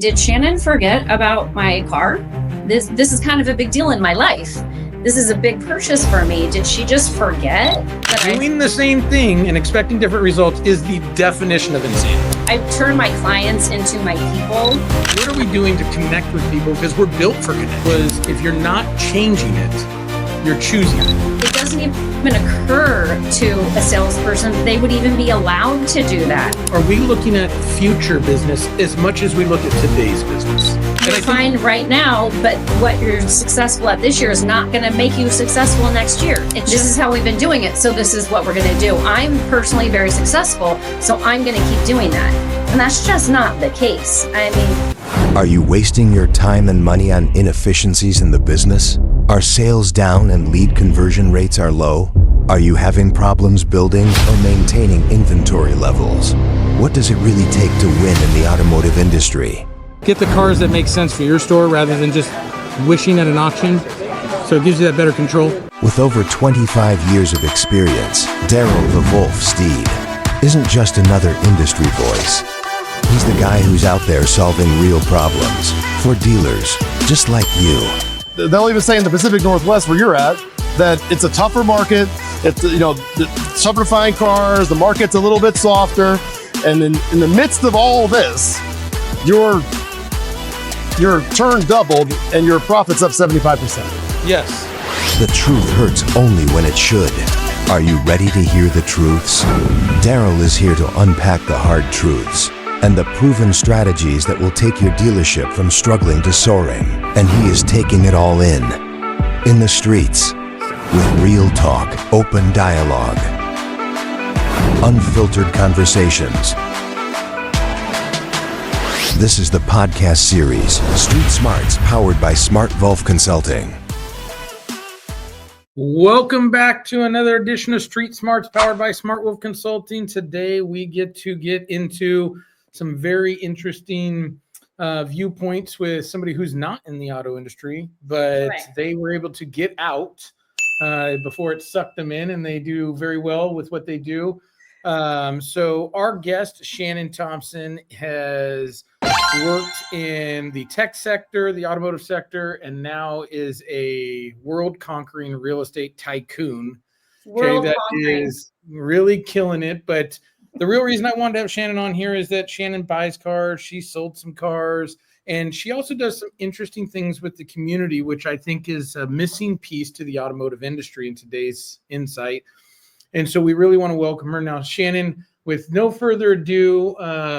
Did Shannon forget about my car? This is kind of a big deal in my life. This is a big purchase for me. Did she just forget that doing the same thing and expecting different results is the definition of insanity? I turn my clients into my people. What are we doing to connect with people? Because we're built for connect. Because if you're not changing it, you're choosing it. It doesn't even occur to a salesperson that they would even be allowed to do that. Are we looking at future business as much as we look at today's business? You're fine right now, but what you're successful at this year is not going to make you successful next year. This is how we've been doing it, so this is what we're going to do. I'm personally very successful, so I'm going to keep doing that. And that's just not the case. Are you wasting your time and money on inefficiencies in the business? Are sales down and lead conversion rates are low? Are you having problems building or maintaining inventory levels? What does it really take to win in the automotive industry? Get the cars that make sense for your store rather than just wishing at an auction. So it gives you that better control. With over 25 years of experience, Darrell Steed isn't just another industry voice. He's the guy who's out there solving real problems for dealers just like you. They'll even say in the Pacific Northwest where you're at that it's a tougher market. It's, it's tougher to find cars. The market's a little bit softer. And in the midst of all this, your turn doubled and your profit's up 75%. Yes. The truth hurts only when it should. Are you ready to hear the truths? Darrell is here to unpack the hard truths and the proven strategies that will take your dealership from struggling to soaring. And he is taking it all in the streets, with real talk, open dialogue, unfiltered conversations. This is the podcast series, Street Smarts, powered by Smartwolf Consulting. Welcome back to another edition of Street Smarts, powered by Smartwolf Consulting. Today, we get into some very interesting viewpoints with somebody who's not in the auto industry, but they were able to get out before it sucked them in, and they do very well with what they do. So our guest, Shannon Thompson, has worked in the tech sector, the automotive sector, and now is a world-conquering real estate tycoon. That is really killing it. But the real reason I wanted to have Shannon on here is that Shannon buys cars. She sold some cars, and she also does some interesting things with the community, which I think is a missing piece to the automotive industry in today's insight. And so we really want to welcome her now. Shannon, with no further ado,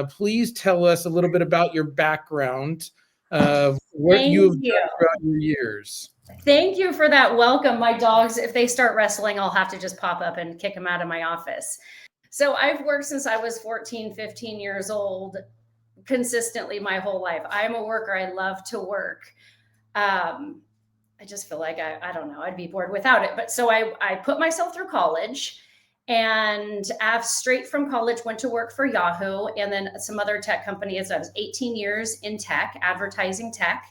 please tell us a little bit about your background of what you have done throughout your years. Thank you for that welcome. My dogs, if they start wrestling, I'll have to just pop up and kick them out of my office. So I've worked since I was 14, 15 years old, consistently my whole life. I'm a worker. I love to work. I just feel like, I don't know, I'd be bored without it. But so I put myself through college, and straight from college went to work for Yahoo and then some other tech companies. I was 18 years in tech, advertising tech,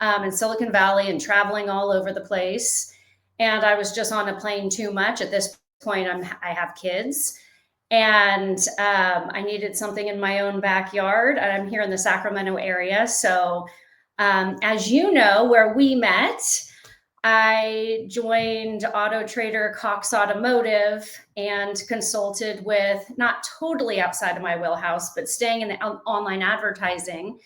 in Silicon Valley and traveling all over the place. And I was just on a plane too much. At this point, I have kids. And I needed something in my own backyard. And I'm here in the Sacramento area. So as you know, where we met, I joined Auto Trader Cox Automotive and consulted with, not totally outside of my wheelhouse, but staying in the online advertising.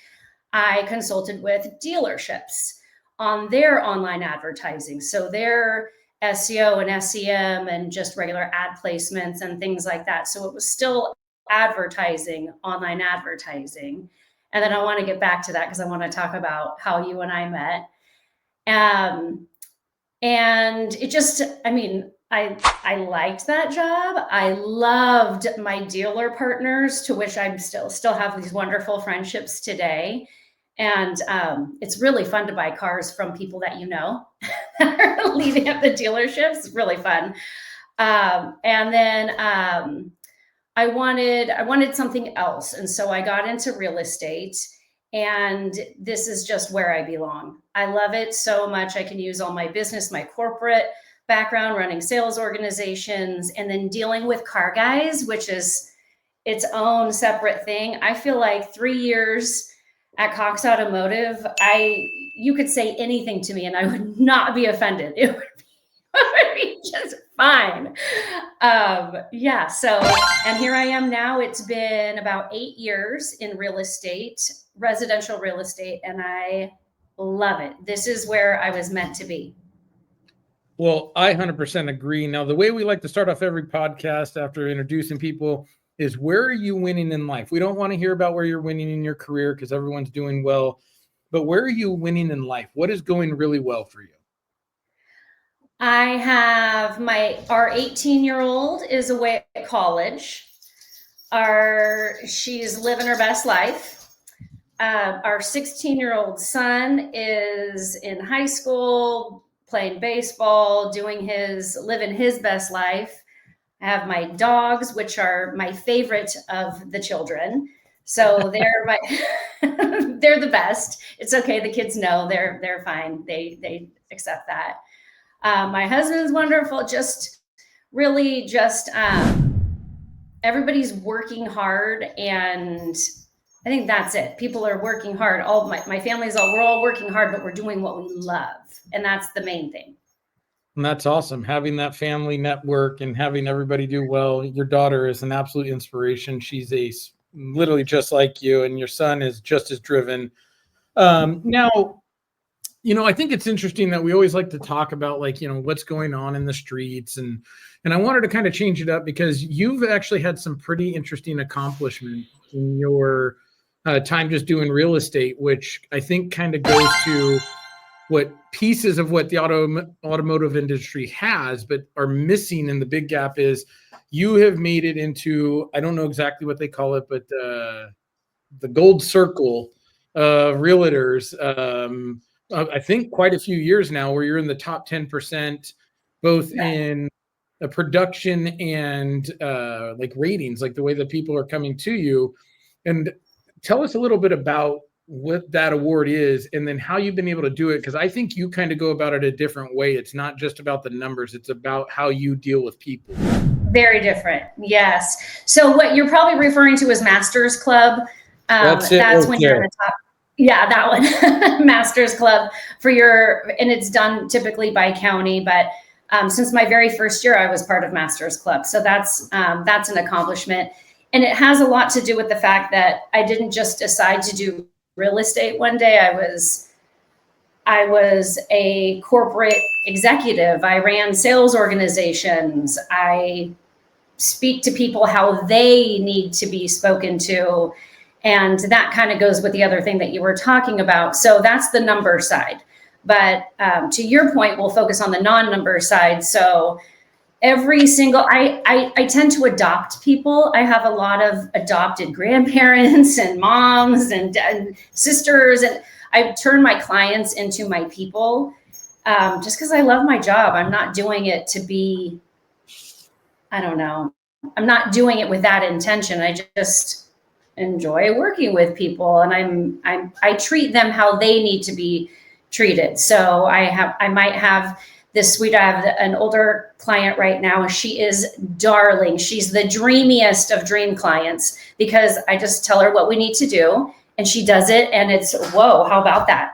I consulted with dealerships on their online advertising. So their SEO and SEM and just regular ad placements and things like that. So it was still advertising, online advertising. And then I want to get back to that because I want to talk about how you and I met. And it just, I liked that job. I loved my dealer partners, to which I'm still have these wonderful friendships today. And it's really fun to buy cars from people that you know that are leaving at the dealerships. It's really fun. And then I wanted something else. And so I got into real estate, and this is just where I belong. I love it so much. I can use all my business, my corporate background, running sales organizations, and then dealing with car guys, which is its own separate thing. I feel like 3 years at Cox Automotive, you could say anything to me and I would not be offended. It would be just fine. Yeah. So, and here I am now. It's been about 8 years in real estate, residential real estate, and I love it. This is where I was meant to be. Well, I 100% agree. Now, the way we like to start off every podcast after introducing people is, where are you winning in life? We don't want to hear about where you're winning in your career because everyone's doing well, but where are you winning in life? What is going really well for you? I have our 18-year-old is away at college. She's living her best life. Our 16-year-old son is in high school, playing baseball, living his best life. I have my dogs, which are my favorite of the children. So they're they're the best. It's okay. The kids know they're fine. They accept that. My husband's wonderful. Everybody's working hard, and I think that's it. People are working hard. My family's we're all working hard, but we're doing what we love. And that's the main thing. And that's awesome. Having that family network and having everybody do well. Your daughter is an absolute inspiration. She's literally just like you, and your son is just as driven. Now, I think it's interesting that we always like to talk about what's going on in the streets. And I wanted to kind of change it up because you've actually had some pretty interesting accomplishment in your time just doing real estate, which I think kind of goes to what pieces of what the automotive industry has, but are missing. And the big gap is you have made it into, I don't know exactly what they call it, but the gold circle of realtors. I think quite a few years now where you're in the top 10%, both in production and ratings, like the way that people are coming to you. And tell us a little bit about what that award is and then how you've been able to do it. Because I think you kind of go about it a different way. It's not just about the numbers. It's about how you deal with people. Very different. Yes. So what you're probably referring to is Masters Club. That's when you're in the top. Yeah, that one. Masters Club and it's done typically by county, but since my very first year, I was part of Masters Club. So that's an accomplishment. And it has a lot to do with the fact that I didn't just decide to do real estate one day. I was a corporate executive. I ran sales organizations. I speak to people how they need to be spoken to. And that kind of goes with the other thing that you were talking about. So that's the number side. But to your point, we'll focus on the non-number side. So I tend to adopt people. I have a lot of adopted grandparents and moms and sisters, and I turn my clients into my people just because I love my job. I'm not doing it to be, I don't know. I'm not doing it with that intention. I just enjoy working with people, and I treat them how they need to be treated. So I might have this suite. I have an older client right now. She is darling. She's the dreamiest of dream clients because I just tell her what we need to do and she does it. And it's, whoa, how about that?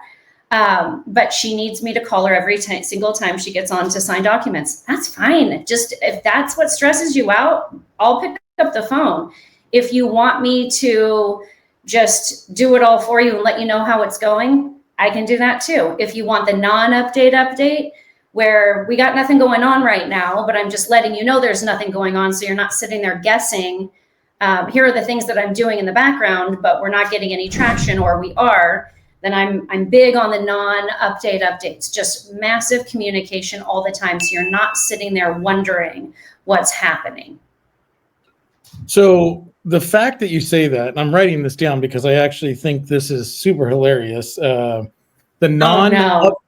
But she needs me to call her every single time she gets on to sign documents. That's fine. Just if that's what stresses you out, I'll pick up the phone. If you want me to just do it all for you and let you know how it's going, I can do that too. If you want the update, where we got nothing going on right now, but I'm just letting you know there's nothing going on. So you're not sitting there guessing, here are the things that I'm doing in the background, but we're not getting any traction, or we are, then I'm big on the non-update updates, just massive communication all the time. So you're not sitting there wondering what's happening. So the fact that you say that, and I'm writing this down because I actually think this is super hilarious. The non-update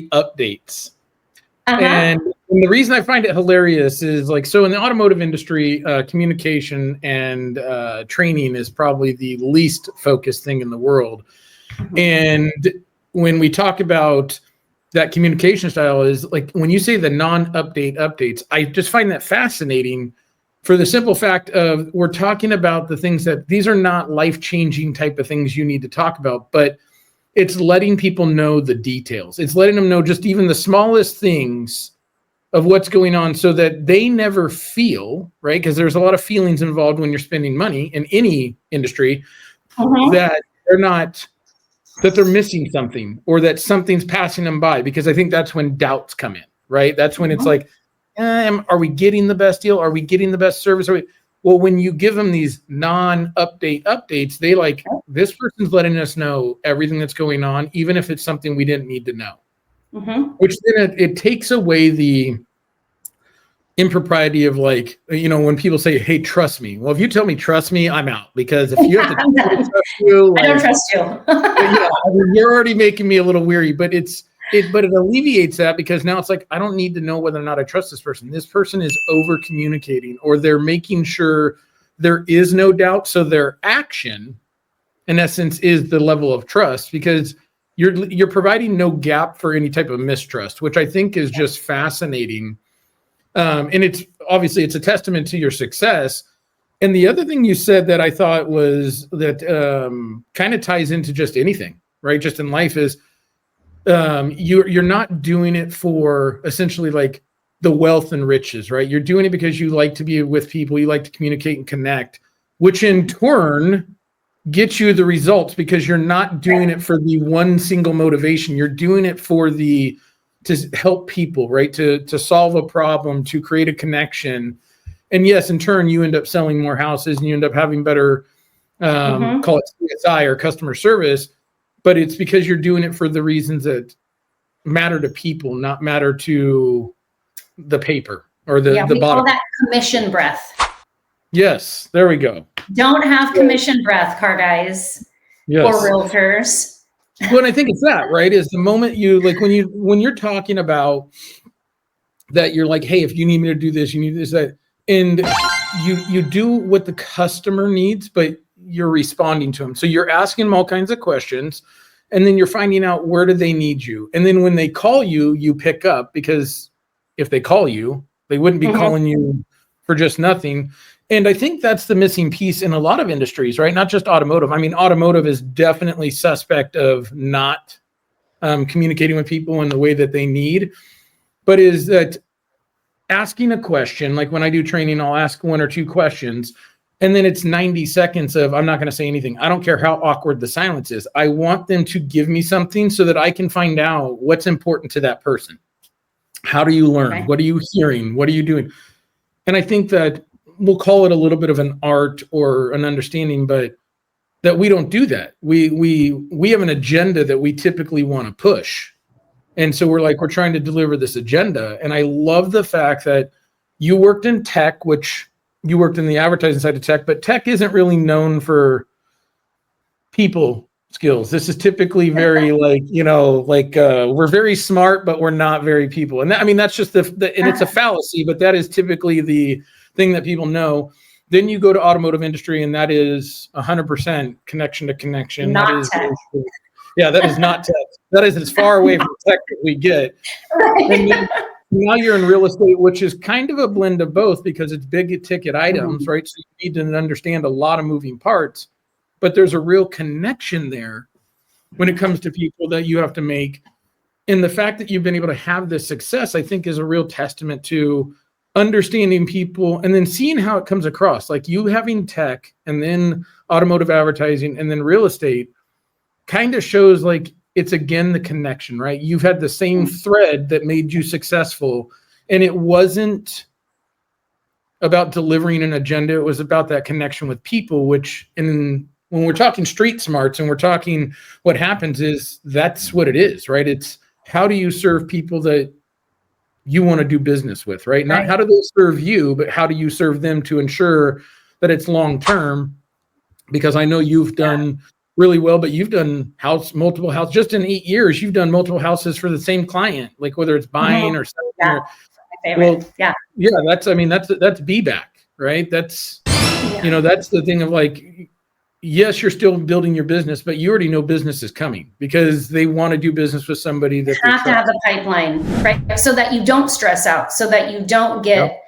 updates. And the reason I find it hilarious is so in the automotive industry, communication and training is probably the least focused thing in the world. And when we talk about that communication style is when you say the non-update updates, I just find that fascinating for the simple fact of we're talking about the things that these are not life-changing type of things you need to talk about, but it's letting people know the details. It's letting them know just even the smallest things of what's going on so that they never feel, right? Because there's a lot of feelings involved when you're spending money in any industry, that they're missing something or that something's passing them by, because I think that's when doubts come in, right? That's when it's like, are we getting the best deal? Are we getting the best service? Well, when you give them these non-update updates, they like, this person's letting us know everything that's going on, even if it's something we didn't need to know. Which then it takes away the impropriety of like, when people say, hey, trust me. Well, if you tell me trust me, I'm out, because if you have to trust you, like, I don't trust you. You're already making me a little weary, but it alleviates that, because now it's like, I don't need to know whether or not I trust this person. This person is over communicating, or they're making sure there is no doubt. So their action in essence is the level of trust, because you're providing no gap for any type of mistrust, which I think is just fascinating. And it's obviously it's a testament to your success. And the other thing you said that I thought was that kind of ties into just anything, right? Just in life is you're not doing it for essentially like the wealth and riches, right? You're doing it because you like to be with people, you like to communicate and connect, which in turn gets you the results, because you're not doing it for the one single motivation. You're doing it to help people, right? To solve a problem, to create a connection. And yes, in turn, you end up selling more houses and you end up having better, call it CSI or customer service, but it's because you're doing it for the reasons that matter to people, not matter to the paper or the we bottom. call that commission breath. Yes, there we go. Don't have commission breath, car guys or realtors. Well, and I think it's that, right? Is the moment you like when you're talking about that, you're like, hey, if you need me to do this, you need this, that, and you do what the customer needs, but you're responding to them. So you're asking them all kinds of questions, and then you're finding out where do they need you. And then when they call you, you pick up, because if they call you, they wouldn't be calling you for just nothing. And I think that's the missing piece in a lot of industries, right? Not just automotive. I mean, automotive is definitely suspect of not communicating with people in the way that they need, but is that asking a question, like when I do training, I'll ask 1 or 2 questions, and then it's 90 seconds of, I'm not going to say anything. I don't care how awkward the silence is. I want them to give me something so that I can find out what's important to that person. How do you learn? Okay. What are you hearing? What are you doing? And I think that we'll call it a little bit of an art or an understanding, but that we don't do that. We have an agenda that we typically want to push. And so we're trying to deliver this agenda. And I love the fact that you worked in tech, which you worked in the advertising side of tech, but tech isn't really known for people skills. This is typically very we're very smart, but we're not very people. And that's just and it's a fallacy, but that is typically the thing that people know. Then you go to automotive industry, and that is 100% connection to connection. Not that is tech. That is not tech. That is as far away from tech as we get. Right. And then, now you're in real estate, which is kind of a blend of both, because it's big ticket items, right? So you need to understand a lot of moving parts, but there's a real connection there when it comes to people that you have to make. And the fact that you've been able to have this success, I think, is a real testament to understanding people and then seeing how it comes across. Like you having tech and then automotive advertising and then real estate kind of shows like it's again the connection, right? You've had the same thread that made you successful, and it wasn't about delivering an agenda. It was about that connection with people, which when we're talking street smarts and we're talking what happens is that's what it is, right? It's how do you serve people that you want to do business with, right? Not how do they serve you, but how do you serve them to ensure that it's long-term? Because I know you've done really well, but you've done multiple houses just in 8 years. You've done multiple houses for the same client, like whether it's buying or selling. Yeah. My favorite. That's be back, right? That's that's the thing of like, yes, you're still building your business, but you already know business is coming because they want to do business with somebody that you have to have the pipeline, right? So that you don't stress out, so that you don't get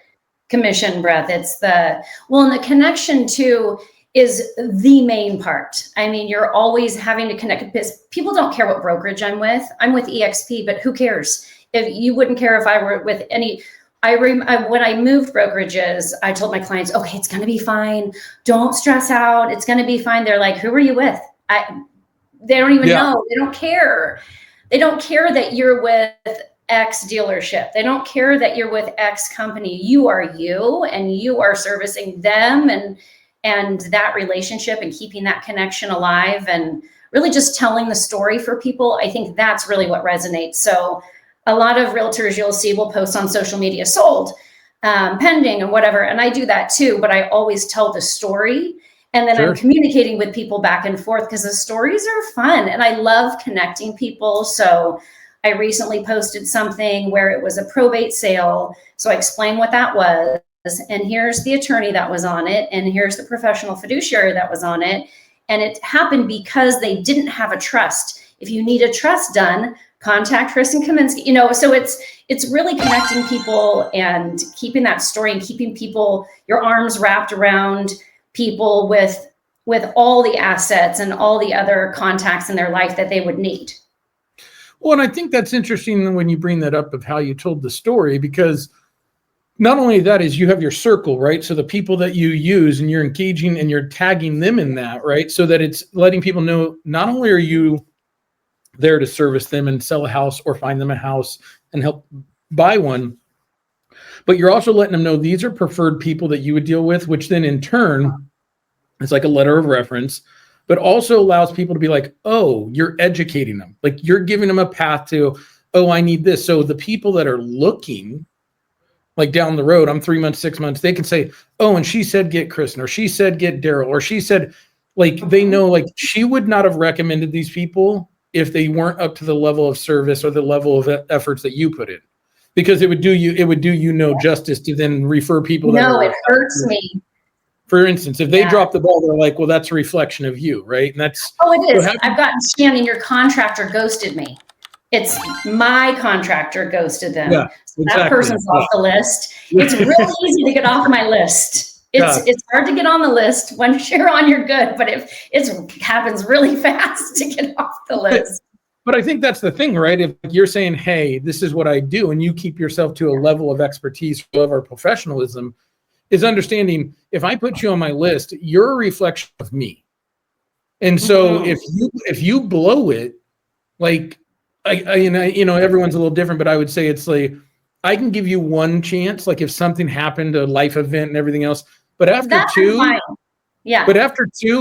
commission, breath. It's and the connection too is the main part. I mean, you're always having to connect, because people don't care what brokerage I'm with. I'm with EXP, but who cares? If you wouldn't care if I were with any, when I moved brokerages, I told my clients, okay, it's going to be fine. Don't stress out. It's going to be fine. They're like, who are you with? They don't even know. They don't care. They don't care that you're with X dealership. They don't care that you're with X company. You are you, and you are servicing them and that relationship and keeping that connection alive and really just telling the story for people. I think that's really what resonates. So a lot of realtors you'll see will post on social media, sold, pending, and whatever. And I do that too, but I always tell the story. And then I'm communicating with people back and forth because the stories are fun and I love connecting people. So I recently posted something where it was a probate sale. So I explained what that was. And here's the attorney that was on it. And here's the professional fiduciary that was on it. And it happened because they didn't have a trust. If you need a trust done, contact Chris and Kaminsky, so it's really connecting people and keeping that story and keeping people, your arms wrapped around people with all the assets and all the other contacts in their life that they would need. Well, and I think that's interesting when you bring that up of how you told the story, because not only that is you have your circle, right? So the people that you use and you're engaging and you're tagging them in that, right? So that it's letting people know not only are you there to service them and sell a house or find them a house and help buy one, but you're also letting them know these are preferred people that you would deal with, which then in turn is like a letter of reference, but also allows people to be like, oh, you're educating them. Like you're giving them a path to, oh, I need this. So the people that are looking like down the road, I'm 3 months, 6 months, they can say, oh, and she said, get Kristen, or she said, get Darrell, or she said, like, they know, like she would not have recommended these people if they weren't up to the level of service or the level of efforts that you put in, because it would do you no justice to then refer people. No, it hurts me. For instance, if they drop the ball, they're like, well, that's a reflection of you, right? And that's, it is. I've gotten Shannon, your contractor ghosted me. It's my contractor ghosted them. Yeah, so that person's off the list. It's really easy to get off my list. It's hard to get on the list. Once you're on, you're good. But if it happens really fast to get off the list. But I think that's the thing, right? If you're saying, hey, this is what I do, and you keep yourself to a level of expertise of our professionalism, is understanding if I put you on my list, you're a reflection of me. And so if you blow it, like everyone's a little different, but I would say it's like, I can give you one chance, like if something happened, a life event and everything else, but after two,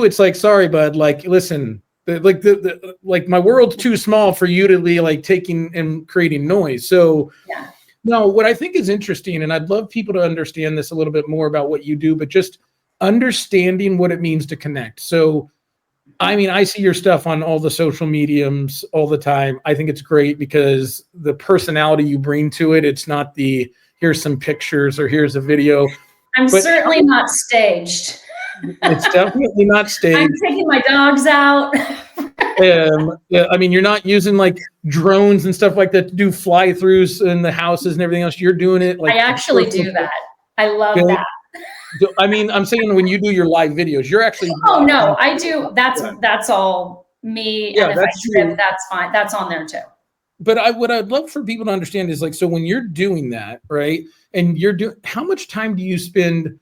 it's like, sorry, bud, like, listen, like my world's too small for you to be like taking and creating noise. So no, what I think is interesting, and I'd love people to understand this a little bit more about what you do, but just understanding what it means to connect. So I mean, I see your stuff on all the social mediums all the time. I think it's great because the personality you bring to it, it's not the here's some pictures or here's a video. I'm certainly not staged. It's definitely not staged. I'm taking my dogs out. I mean, you're not using like drones and stuff like that to do fly-throughs in the houses and everything else. You're doing it like I actually do that. I love that. I mean, I'm saying when you do your live videos, you're actually. Oh no, I do. That's all me. Yeah, and if I script, that's fine. That's on there too. But what I'd love for people to understand is like, so when you're doing that, right, and you're doing, how much time do you spend?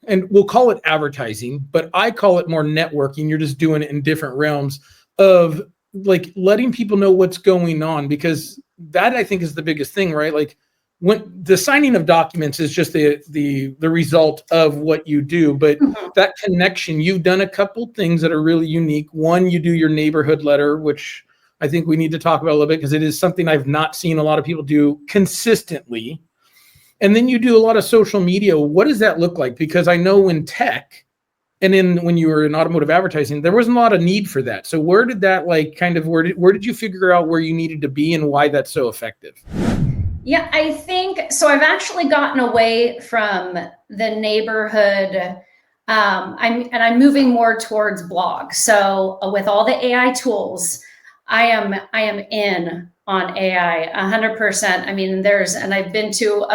And we'll call it advertising, but I call it more networking. You're just doing it in different realms of like letting people know what's going on, because that I think is the biggest thing, right? Like when the signing of documents is just the result of what you do, but that connection, you've done a couple things that are really unique. One, you do your neighborhood letter, which I think we need to talk about a little bit because it is something I've not seen a lot of people do consistently. And then you do a lot of social media. What does that look like? Because I know in tech and when you were in automotive advertising, there wasn't a lot of need for that. So where did that like kind of, where did you figure out where you needed to be and why that's so effective? Yeah, I think so. I've actually gotten away from the neighborhood. I'm moving more towards blogs. So with all the AI tools, I am in on AI 100%. I mean, I've been to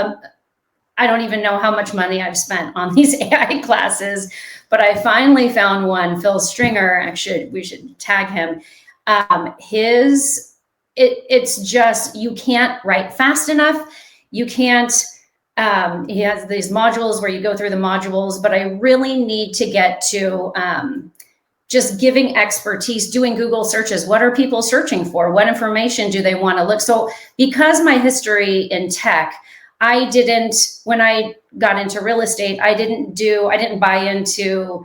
I don't even know how much money I've spent on these AI classes, but I finally found one, Phil Stringer. Actually, we should tag him. It's just, you can't write fast enough. You can't, he has these modules where you go through the modules, but I really need to get to just giving expertise, doing Google searches. What are people searching for? What information do they want to look? So because my history in tech, when I got into real estate, I didn't buy into,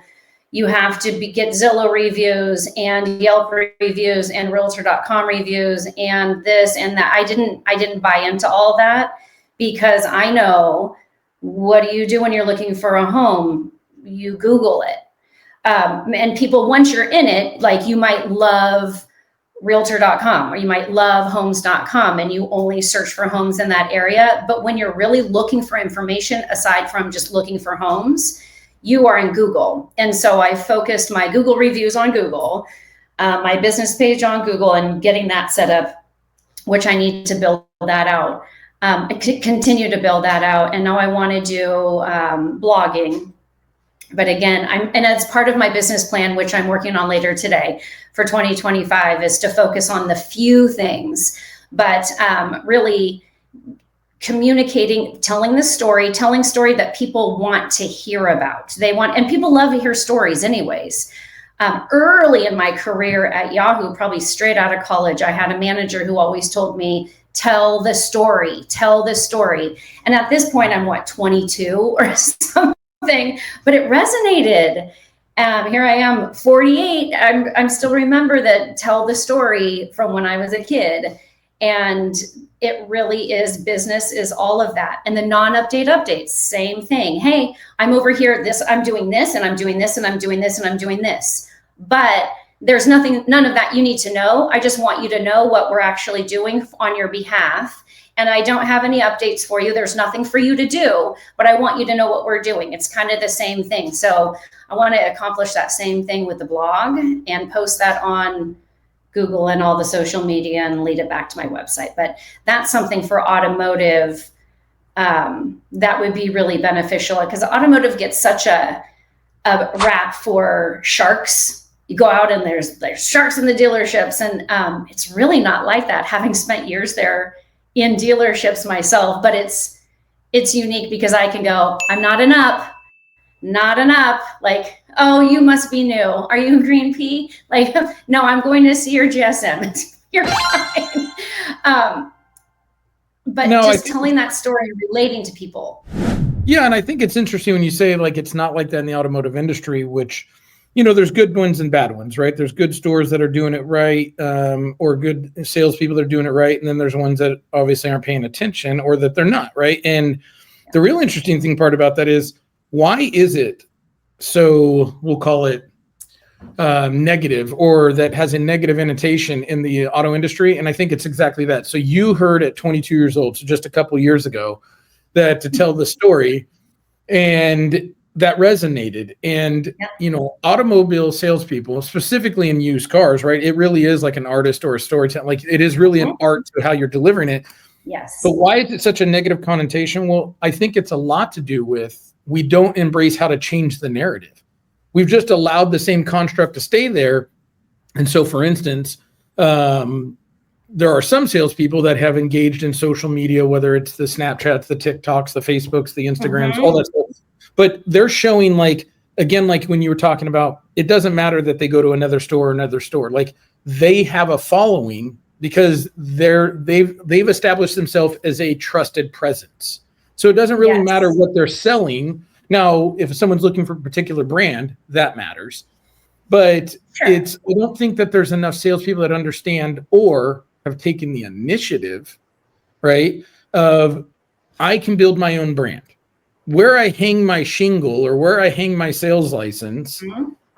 you have to get Zillow reviews and Yelp reviews and realtor.com reviews and this and that. I didn't buy into all that, because I know, what do you do when you're looking for a home? You Google it. And people, once you're in it, like, you might love realtor.com or you might love homes.com and you only search for homes in that area. But when you're really looking for information, aside from just looking for homes, you are in Google. And so I focused my Google reviews on Google, my business page on Google, and getting that set up, which I need to build that out. Continue to build that out. And now I want to do blogging. But again, and as part of my business plan, which I'm working on later today for 2025, is to focus on the few things, but really communicating, telling story that people want to hear about. And people love to hear stories anyways. Early in my career at Yahoo, probably straight out of college, I had a manager who always told me, tell the story. And at this point, I'm 22 or something, but it resonated. Here I am, 48. I'm still remember that, tell the story from when I was a kid. And it really is, business is all of that. And the non-update updates, same thing. Hey, I'm over here, I'm doing this, and I'm doing this, and I'm doing this, and I'm doing this. But there's none of that you need to know. I just want you to know what we're actually doing on your behalf. And I don't have any updates for you. There's nothing for you to do, but I want you to know what we're doing. It's kind of the same thing. So I want to accomplish that same thing with the blog and post that on Google and all the social media and lead it back to my website. But that's something for automotive that would be really beneficial, because automotive gets such a rap for sharks. You go out and there's sharks in the dealerships, and it's really not like that, having spent years there in dealerships myself. But it's unique because I can go, I'm not an up, like, oh, you must be new. Are you a green pea? Like, no, I'm going to see your GSM. You're fine. But no, just telling that story, relating to people. Yeah, and I think it's interesting when you say, like, it's not like that in the automotive industry, which, there's good ones and bad ones, right? There's good stores that are doing it right, or good salespeople that are doing it right. And then there's ones that obviously aren't paying attention, or that they're not, right? And the real interesting part about that is, why is it so, we'll call it negative, or that has a negative annotation in the auto industry? And I think it's exactly that. So you heard at 22 years old, so just a couple of years ago, that to tell the story, and that resonated. And, automobile salespeople, specifically in used cars, right? It really is like an artist or a storyteller. Like, it is really an art to how you're delivering it. Yes. But why is it such a negative connotation? Well, I think it's a lot to do with, we don't embrace how to change the narrative. We've just allowed the same construct to stay there. And so, for instance, there are some salespeople that have engaged in social media, whether it's the Snapchats, the TikToks, the Facebooks, the Instagrams, all that stuff. But they're showing, like, again, like when you were talking about, it doesn't matter that they go to another store. Like, they have a following because they've established themselves as a trusted presence. So it doesn't really matter what they're selling. Now, if someone's looking for a particular brand, that matters. But I don't think that there's enough salespeople that understand or have taken the initiative, right, of, I can build my own brand. Where I hang my shingle or where I hang my sales license,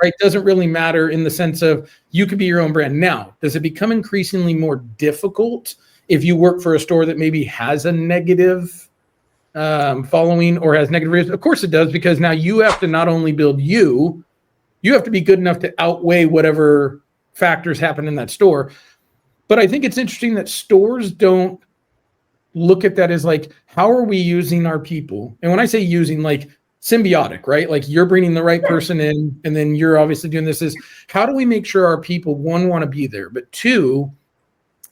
right, doesn't really matter, in the sense of, you could be your own brand. Now, does it become increasingly more difficult if you work for a store that maybe has a negative following or has negative reviews? Of course it does, because now you have to not only build you have to be good enough to outweigh whatever factors happen in that store. But I think it's interesting that stores don't look at that as like, how are we using our people? And when I say using, like symbiotic, right? Like you're bringing the right person in, and then you're obviously doing this, is how do we make sure our people, one, want to be there, but two,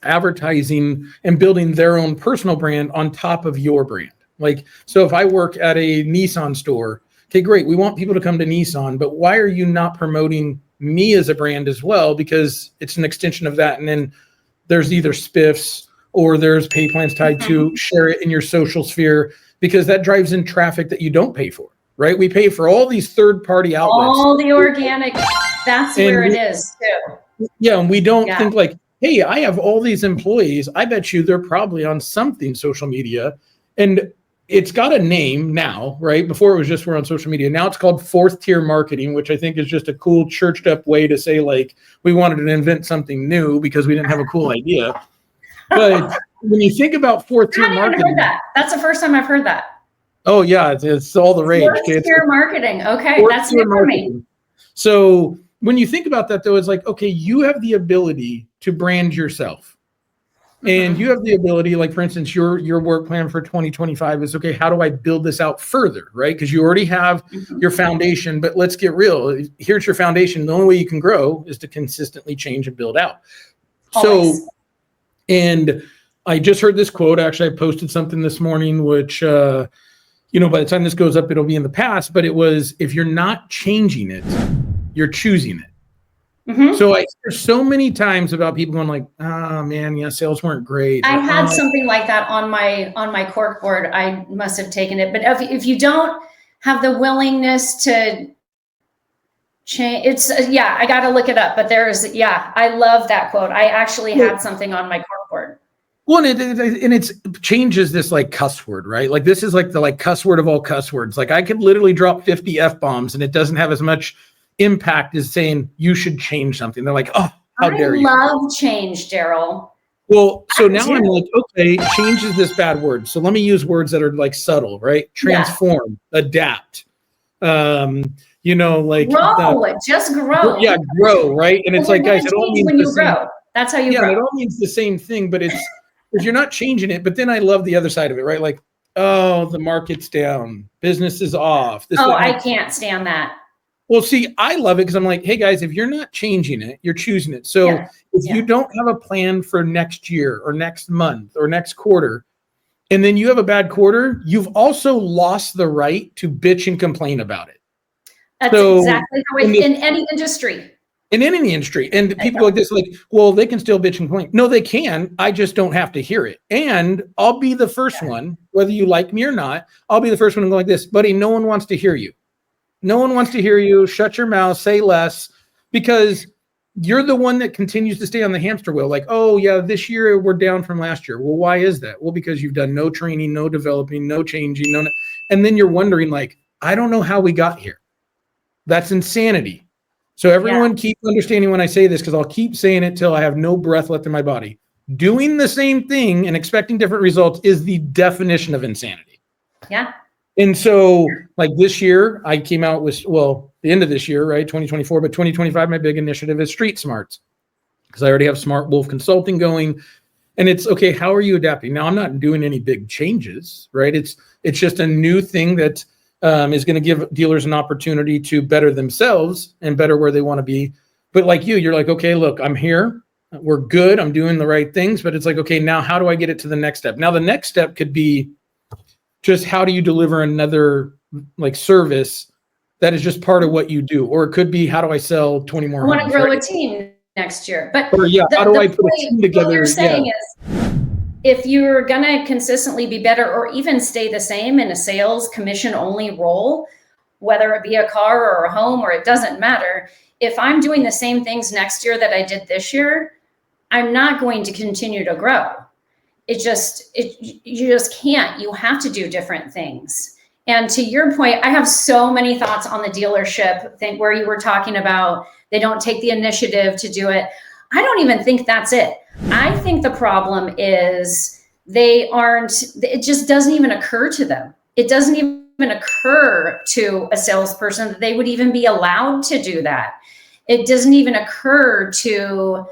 advertising and building their own personal brand on top of your brand. Like, so if I work at a Nissan store, okay, great. We want people to come to Nissan, but why are you not promoting me as a brand as well? Because it's an extension of that. And then there's either spiffs or there's pay plans tied to share it in your social sphere, because that drives in traffic that you don't pay for, right? We pay for all these third-party outlets. All the organic, that's where it is too. Yeah, and we don't think like, hey, I have all these employees. I bet you they're probably on something social media. And it's got a name now, right? Before it was just we're on social media. Now it's called fourth tier marketing, which I think is just a cool churched up way to say like we wanted to invent something new because we didn't have a cool idea. But when you think about fourth tier marketing, I haven't heard that. That's the first time I've heard that. Oh yeah, it's all the rage. Fourth tier marketing. Okay, that's new for me. So when you think about that, though, it's like, okay, you have the ability to brand yourself. And you have the ability, like, for instance, your work plan for 2025 is, okay, how do I build this out further, right? Because you already have your foundation, but let's get real. Here's your foundation. The only way you can grow is to consistently change and build out. Always. So, and I just heard this quote. Actually, I posted something this morning, which, by the time this goes up, it'll be in the past, but it was, if you're not changing it, you're choosing it. So I hear so many times about people going like, oh man, yeah, sales weren't great. I had something like that on my cork board. I must have taken it. But if you don't have the willingness to change, it's, I got to look it up. But I love that quote. I actually had something on my cork board. Well, and it changes this like cuss word, right? Like this is like the cuss word of all cuss words. Like I could literally drop 50 F-bombs and it doesn't have as much impact is saying you should change something. They're like, oh, how dare you? I love change, Darrell. Well, so now I'm like, okay, change is this bad word. So let me use words that are like subtle, right? Transform, adapt. Grow, just grow. Yeah, grow, right? And it's like, guys, it all means when you grow. That's how you grow. It all means the same thing, but it's if you're not changing it. But then I love the other side of it, right? Like, oh, the market's down, business is off. I can't stand that. Well, see, I love it because I'm like, hey, guys, if you're not changing it, you're choosing it. So if you don't have a plan for next year or next month or next quarter, and then you have a bad quarter, you've also lost the right to bitch and complain about it. That's exactly how it is in any industry. In any industry. And people go like this, like, well, they can still bitch and complain. No, they can. I just don't have to hear it. And I'll be the first one, whether you like me or not, I'll be the first one to go like this, buddy, no one wants to hear you. No one wants to hear you. Shut your mouth, say less, because you're the one that continues to stay on the hamster wheel. Like, oh yeah, this year we're down from last year. Well, why is that? Well, because you've done no training, no developing, no changing, and then you're wondering like, I don't know how we got here. That's insanity. So everyone keep understanding when I say this, because I'll keep saying it till I have no breath left in my body. Doing the same thing and expecting different results is the definition of insanity. Yeah. And so like this year, I came out with, the end of this year, right, 2024, but 2025, my big initiative is Street Smarts, because I already have Smartwolf Consulting going. And it's, okay, how are you adapting? Now, I'm not doing any big changes, right? It's just a new thing that is going to give dealers an opportunity to better themselves and better where they want to be. But like you're like, okay, look, I'm here. We're good. I'm doing the right things. But it's like, okay, now how do I get it to the next step? Now, the next step could be just how do you deliver another like service that is just part of what you do? Or it could be, how do I sell 20 more? I want to grow a team next year. But how do I put a team together? What you're saying is, if you're going to consistently be better or even stay the same in a sales commission only role, whether it be a car or a home, or it doesn't matter. If I'm doing the same things next year that I did this year, I'm not going to continue to grow. You just can't. You have to do different things. And to your point, I have so many thoughts on the dealership thing where you were talking about they don't take the initiative to do it. I don't even think that's it. I think the problem is it just doesn't even occur to them. It doesn't even occur to a salesperson that they would even be allowed to do that. It doesn't even occur to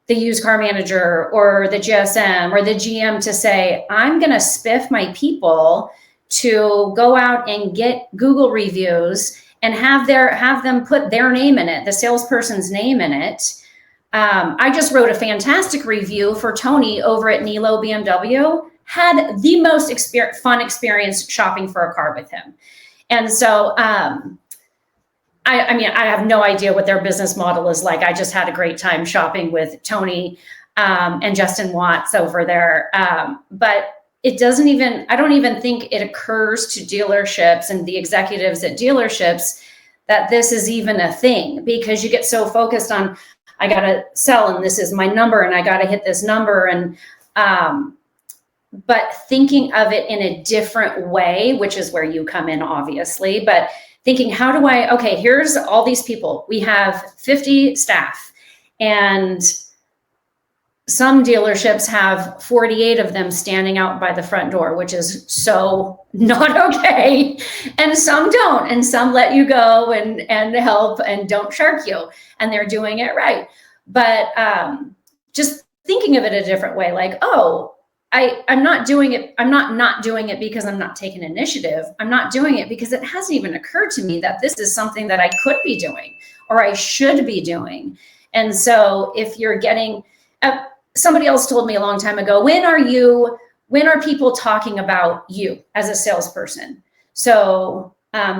the used car manager or the GSM or the GM to say, I'm going to spiff my people to go out and get Google reviews and have them put their name in it, the salesperson's name in it. I just wrote a fantastic review for Tony over at Nilo BMW, had the most fun experience shopping for a car with him. And so, I mean, I have no idea what their business model is like. I just had a great time shopping with Tony and Justin Watts over there. But it doesn't even, I don't even think it occurs to dealerships and the executives at dealerships that this is even a thing, because you get so focused on, I got to sell and this is my number and I got to hit this number. And, but thinking of it in a different way, which is where you come in, obviously, but thinking, how do I, okay, here's all these people. We have 50 staff, and some dealerships have 48 of them standing out by the front door, which is so not okay. And some don't, and some let you go and help and don't shark you, and they're doing it right. But just thinking of it a different way, like, oh, I'm not doing it. I'm not doing it because I'm not taking initiative. I'm not doing it because it hasn't even occurred to me that this is something that I could be doing or I should be doing. And so if you're getting, somebody else told me a long time ago, when are people talking about you as a salesperson? So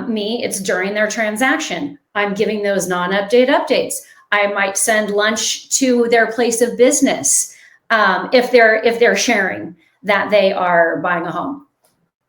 me, it's during their transaction. I'm giving those non-update updates. I might send lunch to their place of business. If they're sharing that they are buying a home,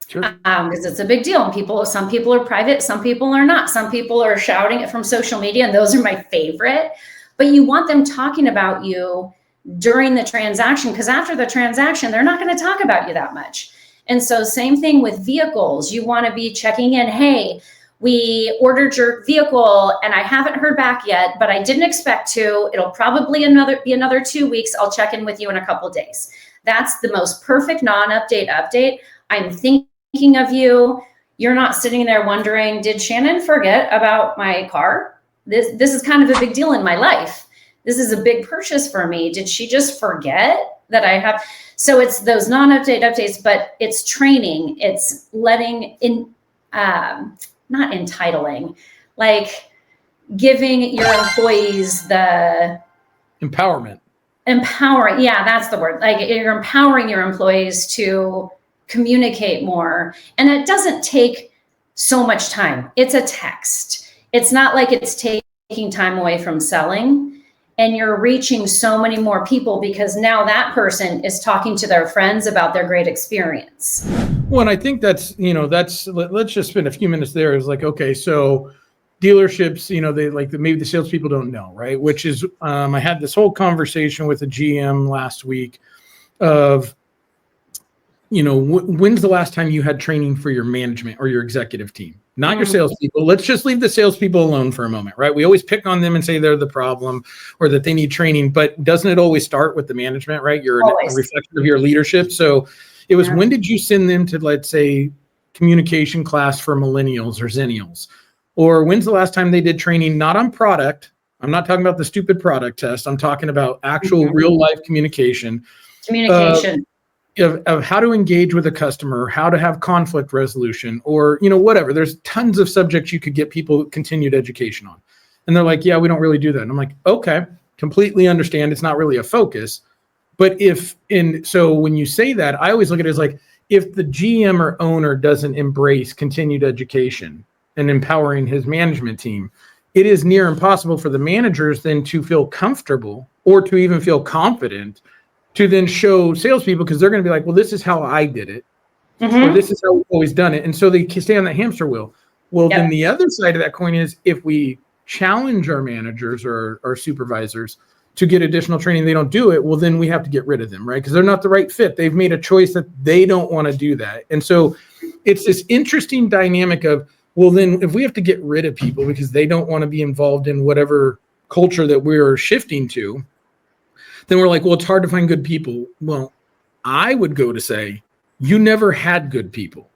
Sure. Because it's a big deal. And some people are private, some people are not. Some people are shouting it from social media, and those are my favorite. But you want them talking about you during the transaction, because after the transaction, they're not going to talk about you that much. And so same thing with vehicles. You want to be checking in. Hey, we ordered your vehicle and I haven't heard back yet, but I didn't expect to. It'll probably be another 2 weeks. I'll check in with you in a couple of days. That's the most perfect non-update update. I'm thinking of you. You're not sitting there wondering, did Shannon forget about my car? This is kind of a big deal in my life. This is a big purchase for me. Did she just forget that I have? So it's those non-update updates, but it's training. It's letting in, not entitling, like giving your employees the Empowerment. Empowering. Yeah, that's the word. Like you're empowering your employees to communicate more. And it doesn't take so much time. It's a text. It's not like it's taking time away from selling, and you're reaching so many more people because now that person is talking to their friends about their great experience. Well, and I think let's just spend a few minutes there. Is like, okay, so dealerships, they maybe the salespeople don't know, right? Which is, I had this whole conversation with a GM last week of, when's the last time you had training for your management or your executive team? Not your salespeople. Let's just leave the salespeople alone for a moment, right? We always pick on them and say they're the problem or that they need training, but doesn't it always start with the management, right? You're a reflection of your leadership. So it was, when did you send them to, let's say, communication class for millennials or zennials? Or when's the last time they did training, not on product? I'm not talking about the stupid product test. I'm talking about actual real life communication. Of how to engage with a customer, how to have conflict resolution, or, whatever. There's tons of subjects you could get people continued education on. And they're like, yeah, we don't really do that. And I'm like, okay, completely understand. It's not really a focus. But so when you say that, I always look at it as like, if the GM or owner doesn't embrace continued education and empowering his management team, it is near impossible for the managers then to feel comfortable or to even feel confident to then show salespeople, because they're going to be like, well, this is how I did it, or this is how we've always done it. And so they stay on that hamster wheel. Well, then the other side of that coin is, if we challenge our managers or our supervisors to get additional training, they don't do it, well, then we have to get rid of them, right? Because they're not the right fit. They've made a choice that they don't want to do that. And so it's this interesting dynamic of, well, then if we have to get rid of people because they don't want to be involved in whatever culture that we're shifting to, then we're like, well, it's hard to find good people. Well, I would go to say, you never had good people,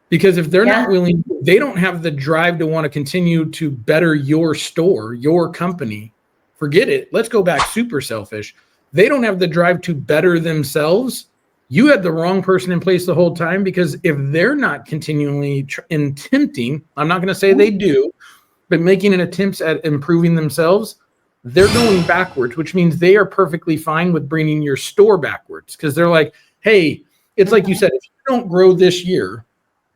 because if they're not willing, they don't have the drive to want to continue to better your store, your company, forget it. Let's go back super selfish. they don't have the drive to better themselves, you had the wrong person in place the whole time, because if they're not continually attempting, I'm not going to say they do, but making an attempts at improving themselves, they're going backwards, which means they are perfectly fine with bringing your store backwards, because they're like, hey, it's like you said, if you don't grow this year,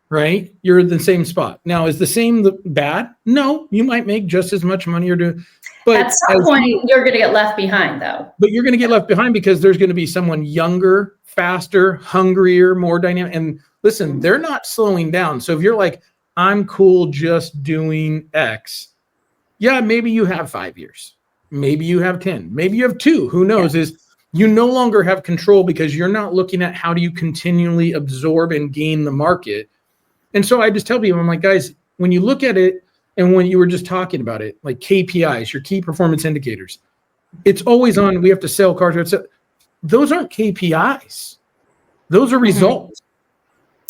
right, you're in the same spot. Now, is the same bad? No, you might make just as much money or do. But at some point, you're going to get left behind, though. But you're going to get left behind because there's going to be someone younger, faster, hungrier, more dynamic. And listen, they're not slowing down. So if you're like, I'm cool just doing X, yeah, maybe you have 5 years. Maybe you have 10. Maybe you have 2. Who knows? Yeah. Is you no longer have control because you're not looking at how do you continually absorb and gain the market. And so I just tell people, I'm like, guys, when you look at it, and when you were just talking about it, like KPIs, your key performance indicators, it's always on, we have to sell cars. Those aren't KPIs. Those are results.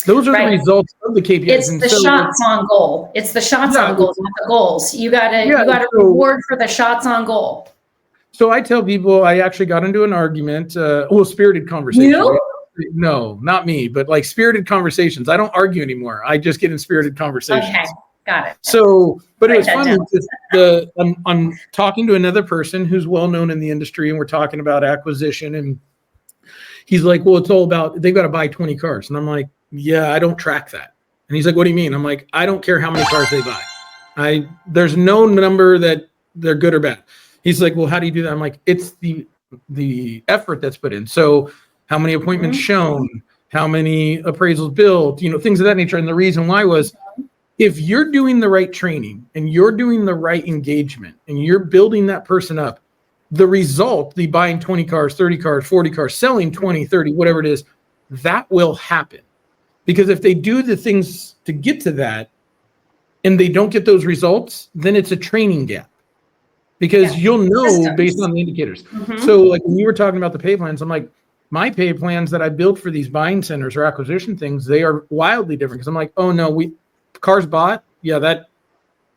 Those are the results of the KPIs. It's the shots on goal. It's the shots on goal, not the goals. You gotta reward for the shots on goal. So I tell people, I actually got into an argument, spirited conversation. You? No, not me, but like spirited conversations. I don't argue anymore. I just get in spirited conversations. Okay. Got it. So, but it was funny. I'm talking to another person who's well known in the industry, and we're talking about acquisition. And he's like, well, it's all about, they've got to buy 20 cars. And I'm like, yeah, I don't track that. And he's like, what do you mean? I'm like, I don't care how many cars they buy. There's no number that they're good or bad. He's like, well, how do you do that? I'm like, it's the effort that's put in. So how many appointments shown, how many appraisals built, things of that nature. And the reason why was, if you're doing the right training and you're doing the right engagement and you're building that person up, the result, the buying 20 cars, 30 cars, 40 cars, selling 20, 30, whatever it is, that will happen. Because if they do the things to get to that and they don't get those results, then it's a training gap. Because you'll know based on the indicators. So like when you were talking about the pay plans, I'm like, my pay plans that I built for these buying centers or acquisition things, they are wildly different. Because I'm like, oh no, cars bought, yeah, that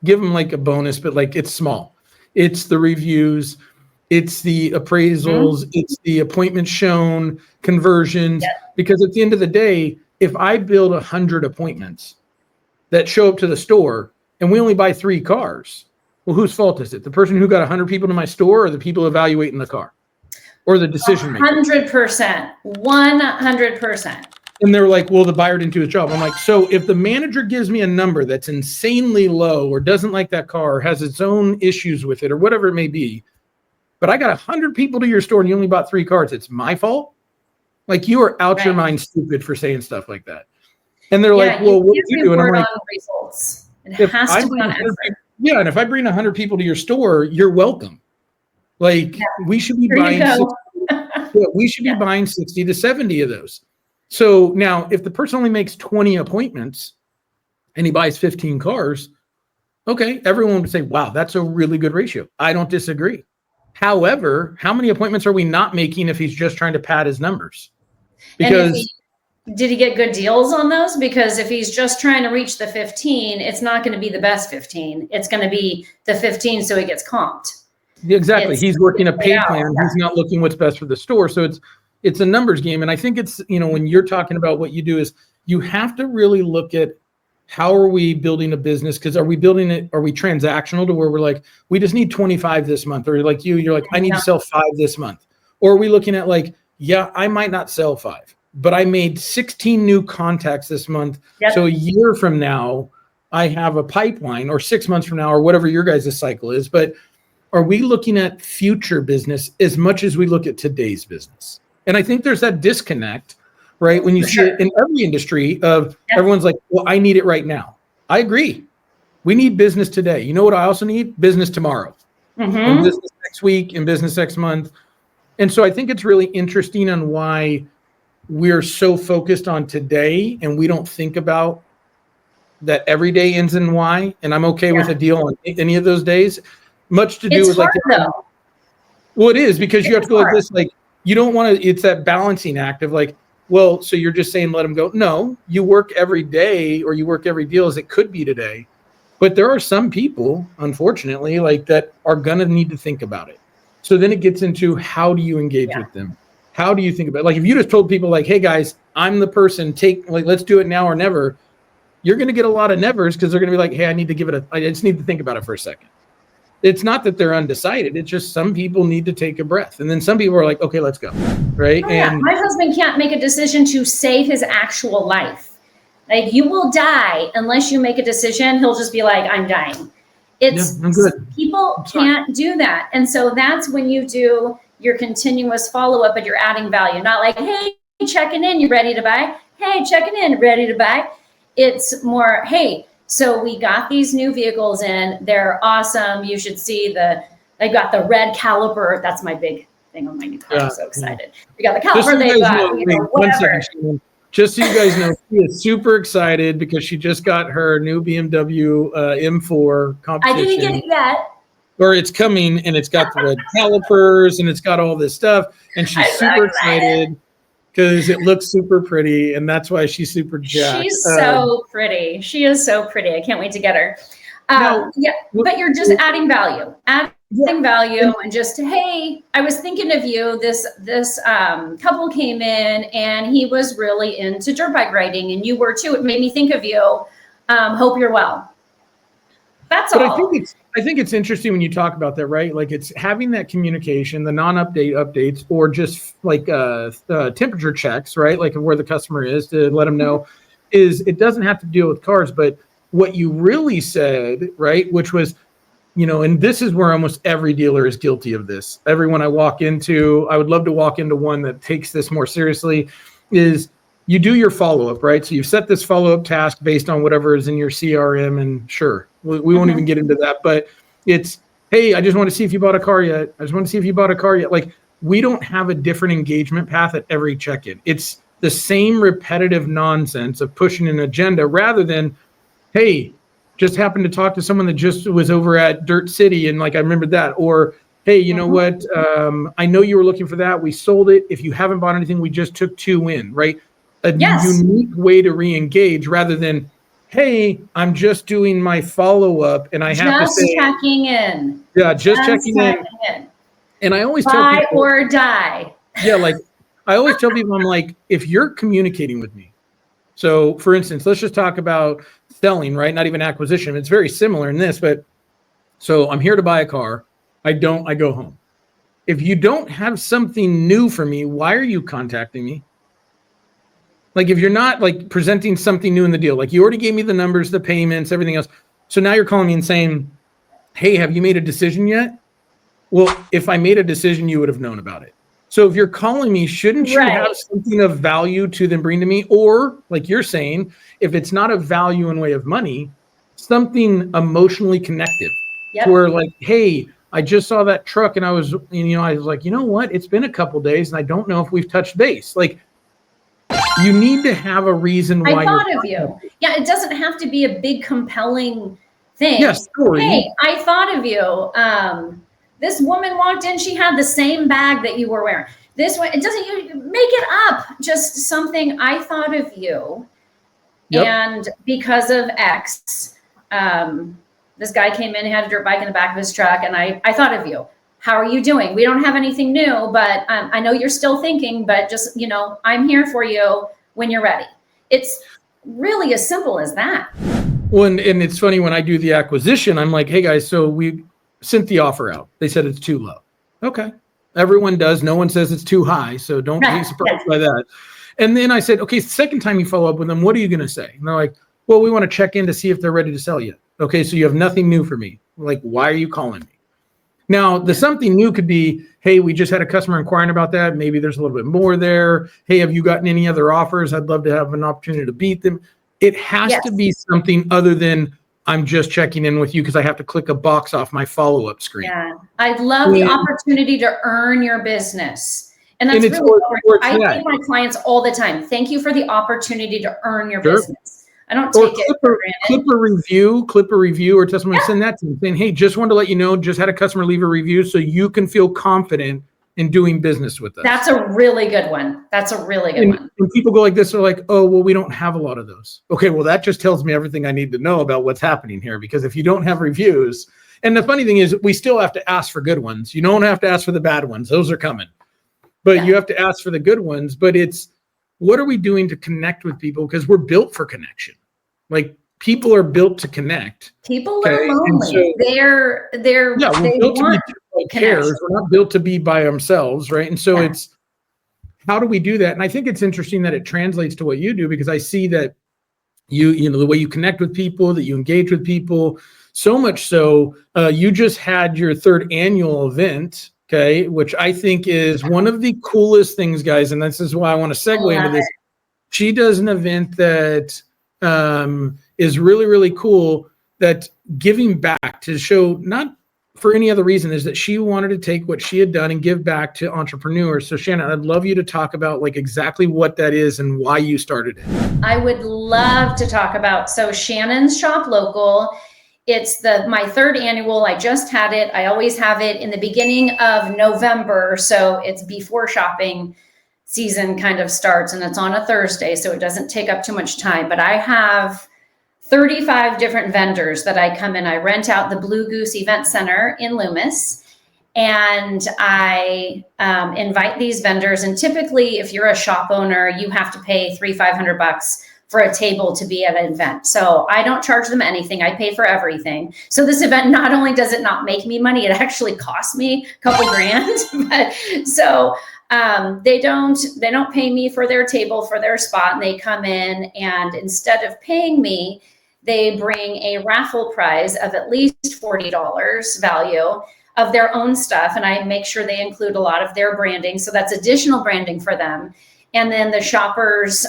give them like a bonus, but like it's small. It's the reviews, it's the appraisals, it's the appointments shown, conversions. Because at the end of the day, if I build 100 appointments that show up to the store and we only buy 3 cars, well, whose fault is it? The person who got 100 people to my store, or the people evaluating the car, or the decision maker? 100%, 100%. And they're like, well, the buyer didn't do his job. I'm like, so if the manager gives me a number that's insanely low or doesn't like that car or has its own issues with it or whatever it may be, but I got 100 people to your store and you only bought 3 cars, it's my fault? Like, you are out your mind stupid for saying stuff like that. And they're like, well, what did you do? And I'm like, results. It has to be on effort. Yeah, and if I bring 100 people to your store, you're welcome. Like, we should be buying 60 to 70 of those. So now if the person only makes 20 appointments and he buys 15 cars, okay, everyone would say, wow, that's a really good ratio. I don't disagree. However, how many appointments are we not making if he's just trying to pad his numbers? Because did he get good deals on those? Because if he's just trying to reach the 15, it's not going to be the best 15. It's going to be the 15 so he gets comped. Exactly. He's working a pay plan. He's not looking what's best for the store. So it's a numbers game. And I think it's, when you're talking about what you do, is you have to really look at how are we building a business? Because are we building it? Are we transactional to where we're like, we just need 25 this month? Or like you're like, I need to sell 5 this month. Or are we looking at like, yeah, I might not sell 5, but I made 16 new contacts this month. So a year from now, I have a pipeline, or 6 months from now, or whatever your guys' cycle is. But are we looking at future business as much as we look at today's business? And I think there's that disconnect, right? When you see it in every industry of everyone's like, well, I need it right now. I agree. We need business today. You know what I also need? Business tomorrow, and business next week, and business next month. And so I think it's really interesting on why we're so focused on today and we don't think about that every day ends in Y. And I'm okay with a deal on any of those days. Much to do with like, well, it is, because you have to go like this, like, you don't want to, it's that balancing act of like, well, so you're just saying, let them go. No, you work every day, or you work every deal as it could be today. But there are some people, unfortunately, like that are going to need to think about it. So then it gets into, how do you engage with them? How do you think about it? Like, if you just told people like, hey guys, I'm the person, let's do it now or never, you're going to get a lot of nevers, because they're going to be like, hey, I just need to think about it for a second. It's not that they're undecided. It's just some people need to take a breath. And then some people are like, okay, let's go. Right. Oh, yeah. My husband can't make a decision to save his actual life. Like, you will die unless you make a decision. He'll just be like, I'm dying. I'm good. People can't do that. And so that's when you do your continuous follow-up, and you're adding value. Not like, hey, checking in, you ready to buy? Hey, checking in, ready to buy? It's more, hey, so we got these new vehicles in. They're awesome. You should see they got the red caliper. That's my big thing on my new car. I'm so excited. We got the caliper. They got, whatever. Just so you guys know, she is super excited because she just got her new BMW M4 competition. I didn't get it yet. Or it's coming, and it's got the red calipers, and it's got all this stuff. And she's super excited because it looks super pretty, and that's why she's super jacked. She's so pretty. She is so pretty. I can't wait to get her. But you're just adding value. Value, and just, hey, I was thinking of you. This couple came in, and he was really into dirt bike riding, and you were too. It made me think of you. Hope you're well. That's all. I think it's interesting when you talk about that, right? Like, it's having that communication, the non-update updates, or just like temperature checks, right? Like where the customer is, to let them know. It doesn't have to deal with cars, but what you really said, right? Which was, and this is where almost every dealer is guilty of this. Everyone I walk into, I would love to walk into one that takes this more seriously, is you do your follow-up, right? So you've set this follow-up task based on whatever is in your CRM, and sure, we won't even get into that, but it's, hey, I just want to see if you bought a car yet. I just want to see if you bought a car yet. Like, we don't have a different engagement path at every check-in. It's the same repetitive nonsense of pushing an agenda, rather than, hey, just happened to talk to someone that just was over at Dirt City, and like, I remembered that. Or, hey, you know what? I know you were looking for that. We sold it. If you haven't bought anything, we just took 2 in, right? A unique way to re-engage, rather than, hey, I'm just doing my follow-up, and I have to say, checking in. Yeah, just checking in. And I always tell buy people, or die. Yeah, like, I always tell people, I'm like, if you're communicating with me, so for instance, let's just talk about selling, right? Not even acquisition. It's very similar in this, but so I'm here to buy a car. I go home. If you don't have something new for me, why are you contacting me? Like, if you're not like presenting something new in the deal, like you already gave me the numbers, the payments, everything else. So now you're calling me and saying, hey, have you made a decision yet? Well, if I made a decision, you would have known about it. So if you're calling me, shouldn't you have something of value to then bring to me? Or like you're saying, if it's not of value in way of money, something emotionally connective. Yep. Where like, hey, I just saw that truck, and I was like, you know what? It's been a couple days, and I don't know if we've touched base. Like, you need to have a reason why. I thought of you. Yeah, it doesn't have to be a big, compelling thing. Yes, story. Hey, I thought of you. This woman walked in. She had the same bag that you were wearing. This one, it doesn't. You make it up. Just something. I thought of you, and because of X, this guy came in. He had a dirt bike in the back of his truck, and I thought of you. How are you doing? We don't have anything new, but I know you're still thinking, but just, I'm here for you when you're ready. It's really as simple as that. Well, and it's funny, when I do the acquisition, I'm like, hey guys, so we sent the offer out. They said it's too low. Okay. Everyone does. No one says it's too high. So don't be surprised by that. And then I said, okay, second time you follow up with them, what are you going to say? And they're like, well, we want to check in to see if they're ready to sell yet. Okay. So you have nothing new for me. Like, why are you calling me? Now, the something new could be, hey, we just had a customer inquiring about that. Maybe there's a little bit more there. Hey, have you gotten any other offers? I'd love to have an opportunity to beat them. It has to be something other than, I'm just checking in with you because I have to click a box off my follow-up screen. Yeah, I'd love the opportunity to earn your business. And that's really important. I tell my clients all the time, thank you for the opportunity to earn your business. I don't take it for granted. Clip a review or testimony, send that to me saying, hey, just wanted to let you know, just had a customer leave a review so you can feel confident in doing business with us. That's a really good one. That's a really good one. When people go like this, they're like, oh, well, we don't have a lot of those. Okay, well, that just tells me everything I need to know about what's happening here, because if you don't have reviews, And the funny thing is we still have to ask for good ones. You don't have to ask for the bad ones. Those are coming. But you have to ask for the good ones. But it's, what are we doing to connect with people? Because we're built for connection. Like, people are built to connect. People are lonely. So, we're built to be cares. We're not built to be by themselves, right? And so it's, how do we do that? And I think it's interesting that it translates to what you do, because I see that you know, the way you connect with people, that you engage with people, so much so, you just had your 3rd annual event, okay, which I think is one of the coolest things, guys. And this is why I want to segue into this. She does an event that is really, really cool, that giving back, to show, not for any other reason, is that she wanted to take what she had done and give back to entrepreneurs. So Shannon, I'd love you to talk about like exactly what that is and why you started it. I would love to talk about, so Shannon's Shop Local. It's my 3rd annual. I just had it. I always have it in the beginning of November. So it's before shopping season kind of starts, and it's on a Thursday, so it doesn't take up too much time. But I have 35 different vendors that I come in. I rent out the Blue Goose Event Center in Loomis, and I invite these vendors. And typically, if you're a shop owner, you have to pay $300-500 for a table to be at an event. So I don't charge them anything. I pay for everything. So this event, not only does it not make me money, it actually costs me a couple grand. But so they don't pay me for their table, for their spot, and they come in, and instead of paying me, they bring a raffle prize of at least $40 value of their own stuff. And I make sure they include a lot of their branding. So that's additional branding for them. And then the shoppers,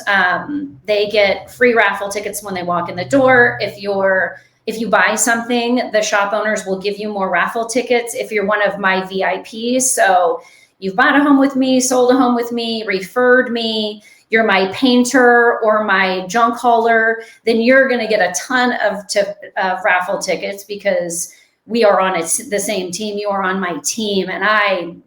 they get free raffle tickets when they walk in the door. If you buy something, the shop owners will give you more raffle tickets if you're one of my VIPs. So you've bought a home with me, sold a home with me, referred me, you're my painter or my junk hauler, then you're going to get a ton of raffle tickets, because we are on the same team. You are on my team, and I'm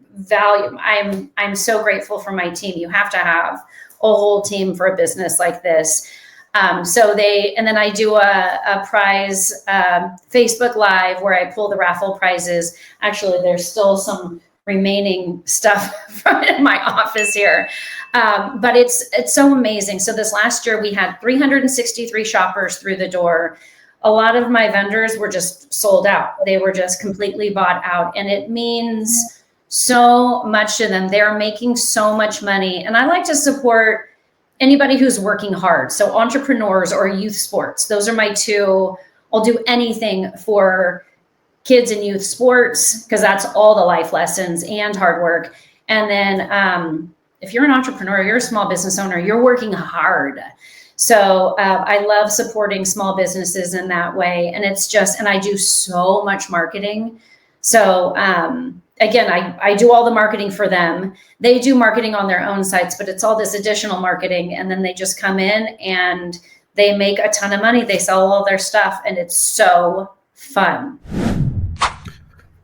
so grateful for my team. You have to have a whole team for a business like this. And then I do a prize Facebook Live where I pull the raffle prizes. Actually, there's still some remaining stuff from my office here. But it's so amazing. So this last year we had 363 shoppers through the door. A lot of my vendors were just sold out. They were just completely bought out. And it means so much to them. They're making so much money. And I like to support anybody who's working hard. So entrepreneurs or youth sports, those are my 2. I'll do anything for kids and youth sports, because that's all the life lessons and hard work. And then if you're an entrepreneur, you're a small business owner, you're working hard. So I love supporting small businesses in that way. And and I do so much marketing. So again, I do all the marketing for them. They do marketing on their own sites, but it's all this additional marketing. And then they just come in and they make a ton of money. They sell all their stuff, and it's so fun.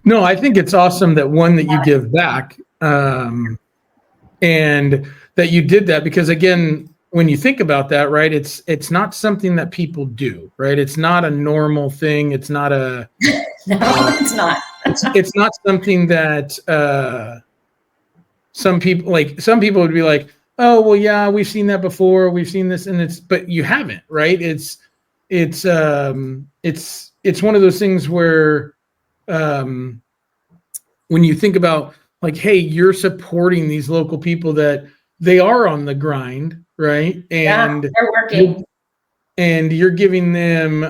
No, I think it's awesome that you give back, and that you did that, because again, when you think about that, right, it's not something that people do, right? It's not a normal thing. It's not a no, it's not. It's not something that some people would be like, oh, well, yeah, we've seen that before. We've seen this, but you haven't, right? It's one of those things where, when you think about like, hey, you're supporting these local people that they are on the grind, right? And they're working, and you're giving them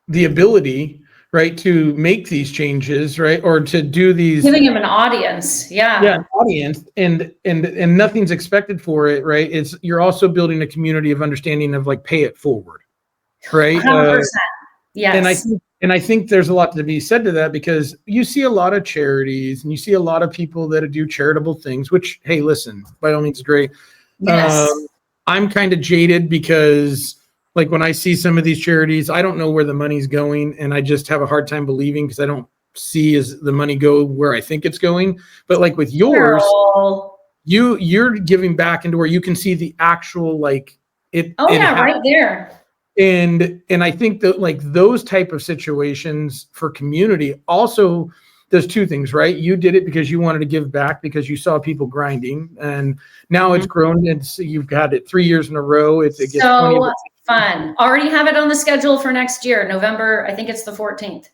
the ability, right, to make these changes, right, or to do these, giving them an audience, an audience, and nothing's expected for it, right? You're also building a community of understanding of like pay it forward, right? 100%. Yes. And I think there's a lot to be said to that, because you see a lot of charities and you see a lot of people that do charitable things, which, hey, listen, by all means, great. Yes. I'm kind of jaded because like when I see some of these charities, I don't know where the money's going, and I just have a hard time believing because I don't see as the money go where I think it's going. But like with yours, you're giving back into where you can see the actual like it. Oh yeah, right there. And I think that like those type of situations for community also, there's two things, right? You did it because you wanted to give back because you saw people grinding, and now it's grown. You've had it 3 years in a row. It gets so fun. Already have it on the schedule for next year, November. I think it's the 14th.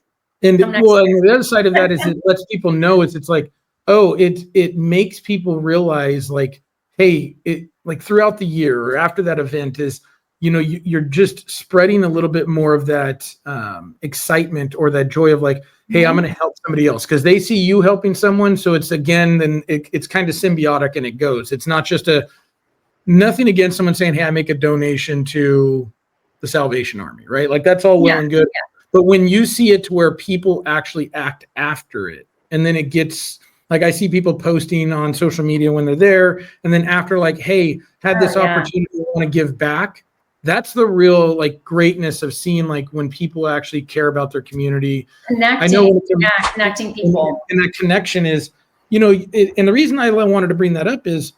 And well, and the other side of that is it lets people know it's like, oh, it makes people realize like, hey, it like throughout the year or after that event is, you know, you're just spreading a little bit more of that excitement or that joy of like, hey, I'm going to help somebody else because they see you helping someone. So it's again, then it's kind of symbiotic and it goes. It's not just nothing against someone saying, hey, I make a donation to the Salvation Army, right? Like that's all well and good. Yeah. But when you see it to where people actually act after it, and then it gets like I see people posting on social media when they're there, and then after like, hey, had this opportunity, I want to give back. That's the real like greatness of seeing like when people actually care about their community. Connecting people. And that connection is, you know, and the reason I wanted to bring that up is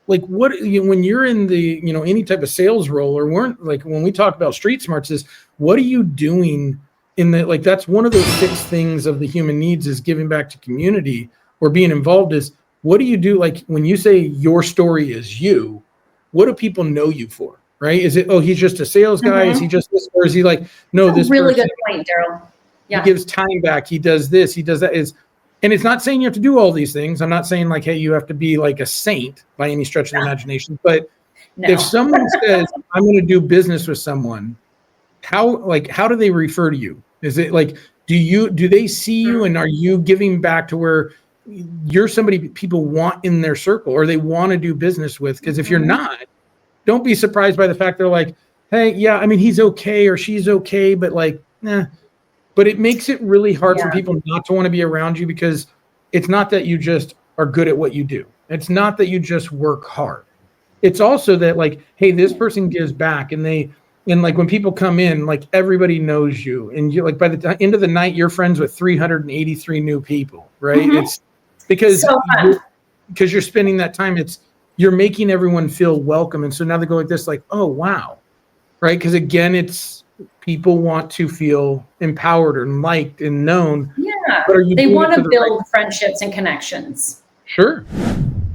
like when you're in the, you know, any type of sales role or when we talk about street smarts is what are you doing in the, like, that's one of those 6 things of the human needs is giving back to community or being involved is what do you do? Like when you say your story is you, what do people know you for? Right? Is it, oh, he's just a sales guy? Is he just this? Or is he like, no, that's this really good point, Darrell. Yeah. He gives time back. He does this. He does that. And it's not saying you have to do all these things. I'm not saying like, hey, you have to be like a saint by any stretch of the imagination. But if someone says, I'm going to do business with someone, how do they refer to you? Is it like, do they see you and are you giving back to where you're somebody people want in their circle or they want to do business with? Because if you're not, don't be surprised by the fact they're like, hey, yeah, I mean, he's okay or she's okay, but like, nah. But it makes it really hard for people not to want to be around you because it's not that you just are good at what you do. It's not that you just work hard. It's also that like, hey, this person gives back and like when people come in, like everybody knows you. And you're like, by the end of the night, you're friends with 383 new people, right? It's because you're spending that time. You're making everyone feel welcome. And so now they go like this, like, oh, wow. Right. Because again, it's people want to feel empowered and liked and known. Yeah. They want to build friendships and connections. Sure.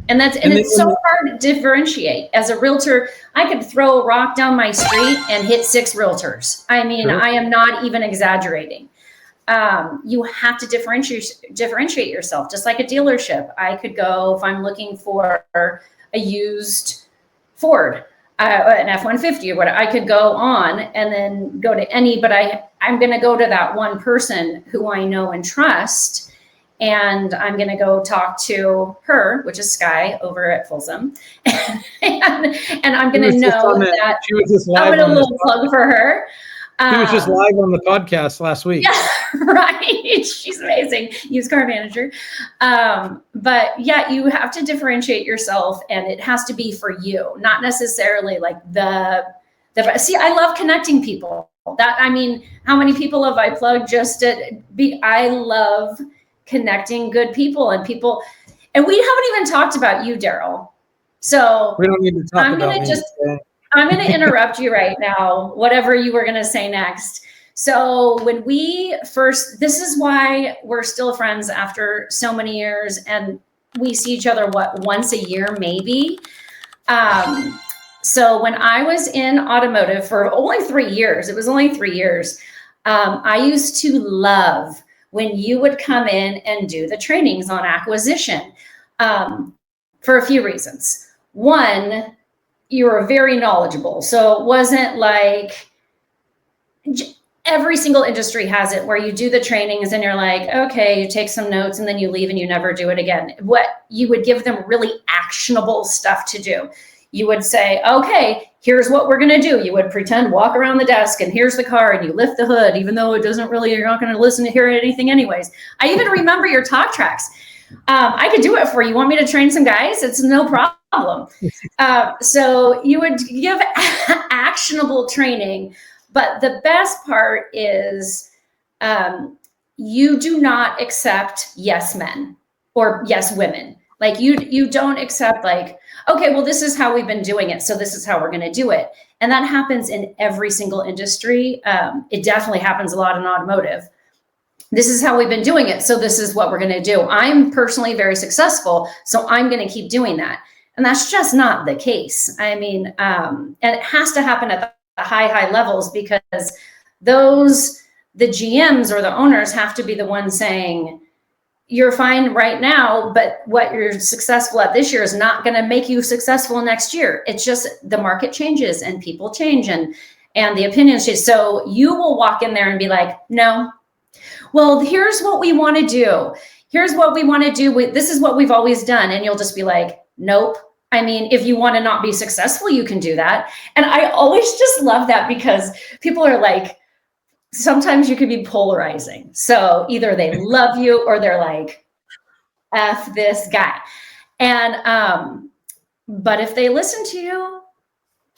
And it's so hard to differentiate. As a realtor, I could throw a rock down my street and hit 6 realtors. I mean, I am not even exaggerating. You have to differentiate yourself, just like a dealership. I could go if I'm looking for a used Ford, an F-150 or whatever. I could go on and then go to any, but I'm going to go to that one person who I know and trust, and I'm going to go talk to her, which is Sky over at Folsom, and I'm going to know that she was just live. I'm going to little plug for her. She was just live on the podcast last week. Yeah, right. She's amazing. Used car manager. But yeah, you have to differentiate yourself and it has to be for you, not necessarily like see, I love connecting people. I mean, how many people have I plugged I love connecting good people and people. And we haven't even talked about you, Darrell. So we don't need to talk about me. I'm going to interrupt you right now, whatever you were going to say next. So when this is why we're still friends after so many years and we see each other, once a year, maybe. So when I was in automotive for only 3 years, it was only 3 years. I used to love when you would come in and do the trainings on acquisition for a few reasons. One, you were very knowledgeable. So it wasn't like every single industry has it where you do the trainings and you're like, okay, you take some notes and then you leave and you never do it again. What you would give them really actionable stuff to do. You would say, okay, here's what we're going to do. You would pretend walk around the desk and here's the car and you lift the hood, even though it doesn't really, you're not going to listen to hear anything anyways. I even remember your talk tracks. I could do it for you. Want me to train some guys? It's no problem. So you would give actionable training, but the best part is you do not accept yes men or yes women. Like you don't accept like, okay, well, this is how we've been doing it. So this is how we're going to do it. And that happens in every single industry. It definitely happens a lot in automotive. This is how we've been doing it. So this is what we're going to do. I'm personally very successful, so I'm going to keep doing that. And that's just not the case. I mean, and it has to happen at the high levels, because the GMs or the owners have to be the ones saying, you're fine right now, but what you're successful at this year is not going to make you successful next year. It's just the market changes and people change and the opinions change. So you will walk in there and be like, no, well, here's what we want to do. Here's what we want to do. This is what we've always done. And you'll just be like, nope. I mean, if you want to not be successful, you can do that. And I always just love that, because people are like, sometimes you could be polarizing. So either they love you or they're like, F this guy. And, but if they listen to you,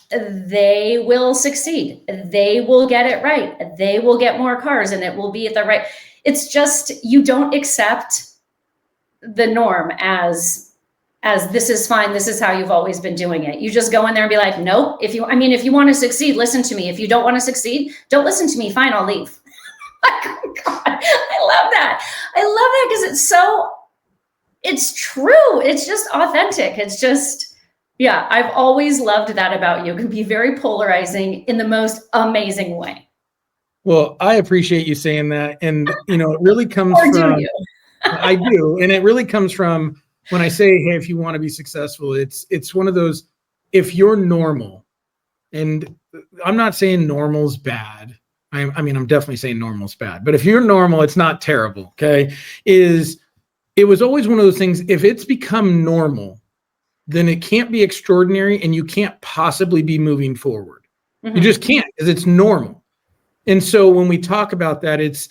they will succeed. They will get it right. They will get more cars and it will be at the right. It's just, you don't accept the norm as this is fine. This is how you've always been doing it. You just go in there and be like, nope. If you want to succeed, listen to me. If you don't want to succeed, don't listen to me. Fine, I'll leave. Oh God, I love that. I love that because it's true. It's just authentic. It's just, yeah, I've always loved that about you. It can be very polarizing in the most amazing way. Well, I appreciate you saying that. And, it really comes from, I do. And it really comes from, when I say, hey, if you want to be successful, it's one of those, if you're normal, and I'm not saying normal's bad. I'm definitely saying normal's bad, but if you're normal, it's not terrible. Okay. It was always one of those things. If it's become normal, then it can't be extraordinary and you can't possibly be moving forward. Mm-hmm. You just can't, because it's normal. And so when we talk about that, it's,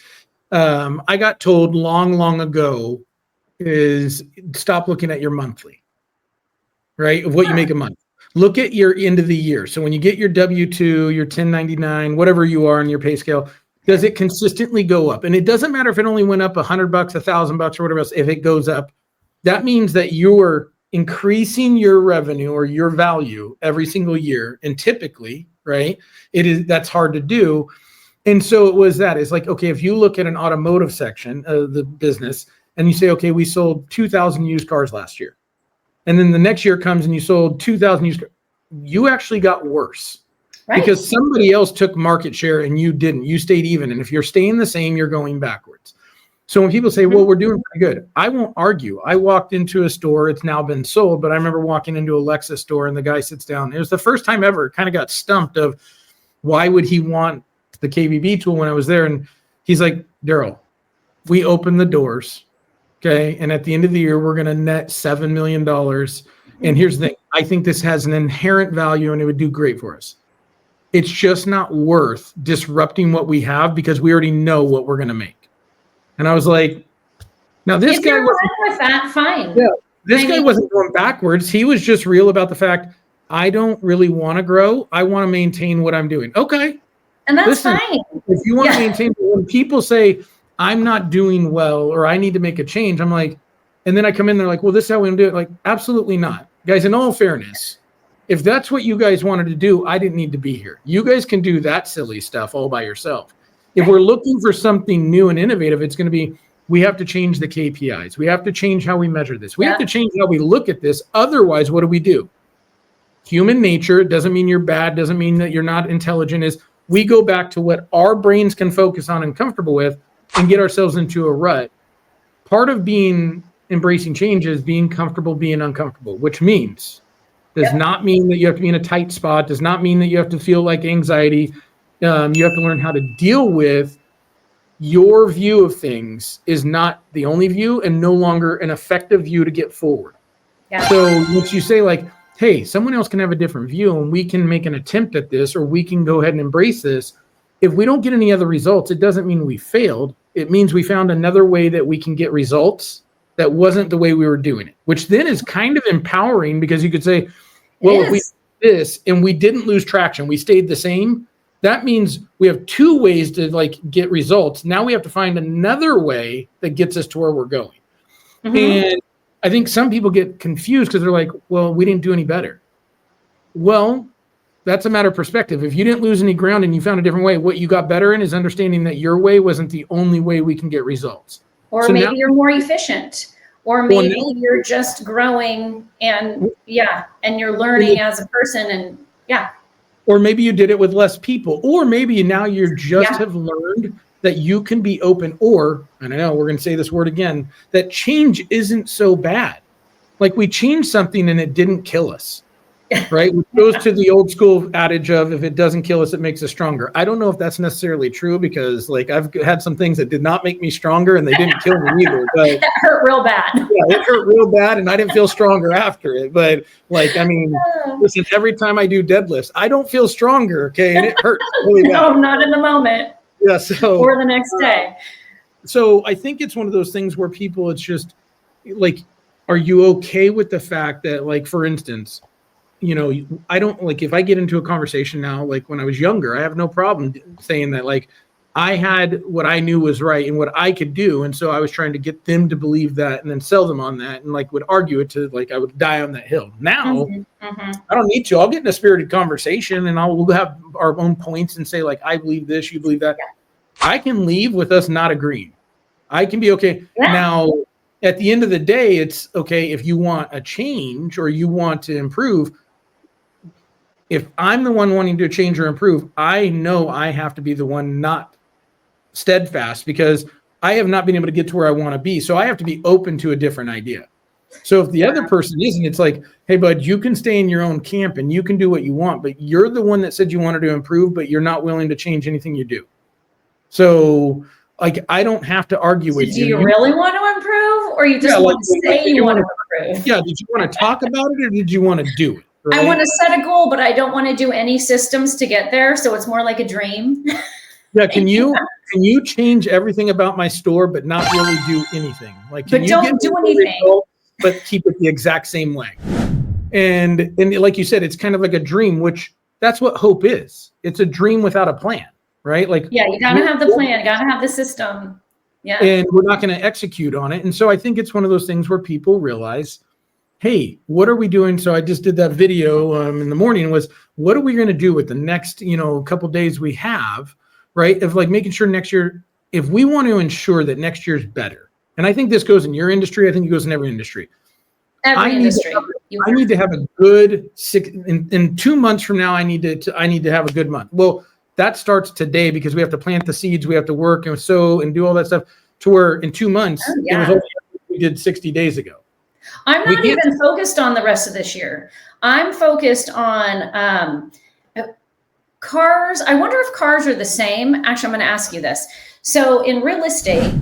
I got told long ago, is stop looking at your monthly, right? Of what you make a month. Look at your end of the year. So when you get your W-2, your 1099, whatever you are on your pay scale, does it consistently go up? And it doesn't matter if it only went up $100, $1,000 or whatever else. If it goes up, that means that you're increasing your revenue or your value every single year. And typically, right, that's hard to do. And so it was that. It's like, okay, if you look at an automotive section of the business, and you say, okay, we sold 2,000 used cars last year. And then the next year comes and you sold 2,000 used cars. You actually got worse, right? Because somebody else took market share and you didn't. You stayed even. And if you're staying the same, you're going backwards. So when people say, well, we're doing pretty good, I won't argue. I walked into a store. It's now been sold. But I remember walking into a Lexus store and the guy sits down. It was the first time ever. Kind of got stumped of why would he want the KBB tool when I was there. And he's like, Darrell, we opened the doors. Okay. And at the end of the year, we're going to net $7 million. And here's the thing. I think this has an inherent value and it would do great for us. It's just not worth disrupting what we have because we already know what we're going to make. And I was like, now this if guy you're fine with that, fine. Yeah. This guy wasn't going backwards. He was just real about the fact, I don't really want to grow. I want to maintain what I'm doing. Okay. And that's fine. If you want to maintain, when people say, I'm not doing well, or I need to make a change. I'm like, and then I come in, they're like, well, this is how we do it. Like, absolutely not. Guys, in all fairness, if that's what you guys wanted to do, I didn't need to be here. You guys can do that silly stuff all by yourself. If we're looking for something new and innovative, it's going to be, we have to change the KPIs. We have to change how we measure this. We have to change how we look at this. Otherwise, what do? Human nature doesn't mean you're bad, doesn't mean that you're not intelligent, is we go back to what our brains can focus on and comfortable with, and get ourselves into a rut. Part of embracing change is being comfortable being uncomfortable, which does not mean that you have to be in a tight spot, does not mean that you have to feel like anxiety. You have to learn how to deal with your view of things is not the only view and no longer an effective view to get forward. Yeah. So once you say like, hey, someone else can have a different view and we can make an attempt at this, or we can go ahead and embrace this. If we don't get any other results, it doesn't mean we failed. It means we found another way that we can get results that wasn't the way we were doing it, which then is kind of empowering because you could say, well, if we did this and we didn't lose traction, we stayed the same. That means we have two ways to get results. Now we have to find another way that gets us to where we're going. Mm-hmm. And I think some people get confused because they're like, well, we didn't do any better. Well, That's a matter of perspective. If you didn't lose any ground and you found a different way, what you got better in is understanding that your way wasn't the only way we can get results. Or So maybe now, you're more efficient, or Well, maybe now- you're just growing and and you're learning as a person, and or maybe you did it with less people, or maybe now you just Yeah. have learned that you can be open, or, and I know we're going to say this word again, that change isn't so bad. Like we changed something and it didn't kill us. Right? Which goes to the old school adage of if it doesn't kill us, it makes us stronger. I don't know if that's necessarily true because like I've had some things that did not make me stronger and they didn't kill me either. But it hurt real bad. yeah, it hurt real bad and I didn't feel stronger after it. But like, I mean, listen, every time I do deadlifts, I don't feel stronger. Okay. And it hurts really bad. No, not in the moment Yeah. So, or the next day. so I think it's one of those things where people, it's just like, are you okay with the fact that, like, for instance, you know, I don't like if I get into a conversation now, like when I was younger, I have no problem saying that, like, I had what I knew was right and what I could do. And so I was trying to get them to believe that and then sell them on that and like would argue it to like I would die on that hill. Now I don't need to. I'll get in a spirited conversation and we'll have our own points and say, like, I believe this, you believe that. I can leave with us not agreeing. I can be okay. Yeah. Now, at the end of the day, it's okay if you want a change or you want to improve. If I'm the one wanting to change or improve, I know I have to be the one not steadfast because I have not been able to get to where I want to be. So I have to be open to a different idea. So if the other person isn't, it's like, hey, bud, you can stay in your own camp and you can do what you want, but you're the one that said you wanted to improve, but you're not willing to change anything you do. So like, I don't have to argue with you. Do you really want to improve, or you just want to say you want to improve? Yeah. Did you want to talk about it or did you want to do it? Right? I want to set a goal, but I don't want to do any systems to get there. So it's more like a dream. Yeah. Can you change everything about my store, but not really do anything? Like, can But you don't get do the anything. result, but keep it the exact same way? And like you said, it's kind of like a dream, which that's what hope is. It's a dream without a plan, right? Like, Yeah, you got to have the plan, you got to have the system. Yeah. and we're not going to execute on it. And so I think it's one of those things where people realize, hey, what are we doing? So I just did that video in the morning was, what are we going to do with the next, couple days we have, right? Of like making sure next year, if we want to ensure that next year's better. And I think this goes in your industry. I think it goes in every industry. Every industry. I need to have a good in 2 months from now. I need to have a good month. Well, that starts today because we have to plant the seeds. We have to work and sow and do all that stuff to where in 2 months, it was only we did 60 days ago. I'm not even focused on the rest of this year. I'm focused on cars. I wonder if cars are the same. Actually, I'm going to ask you this. So in real estate,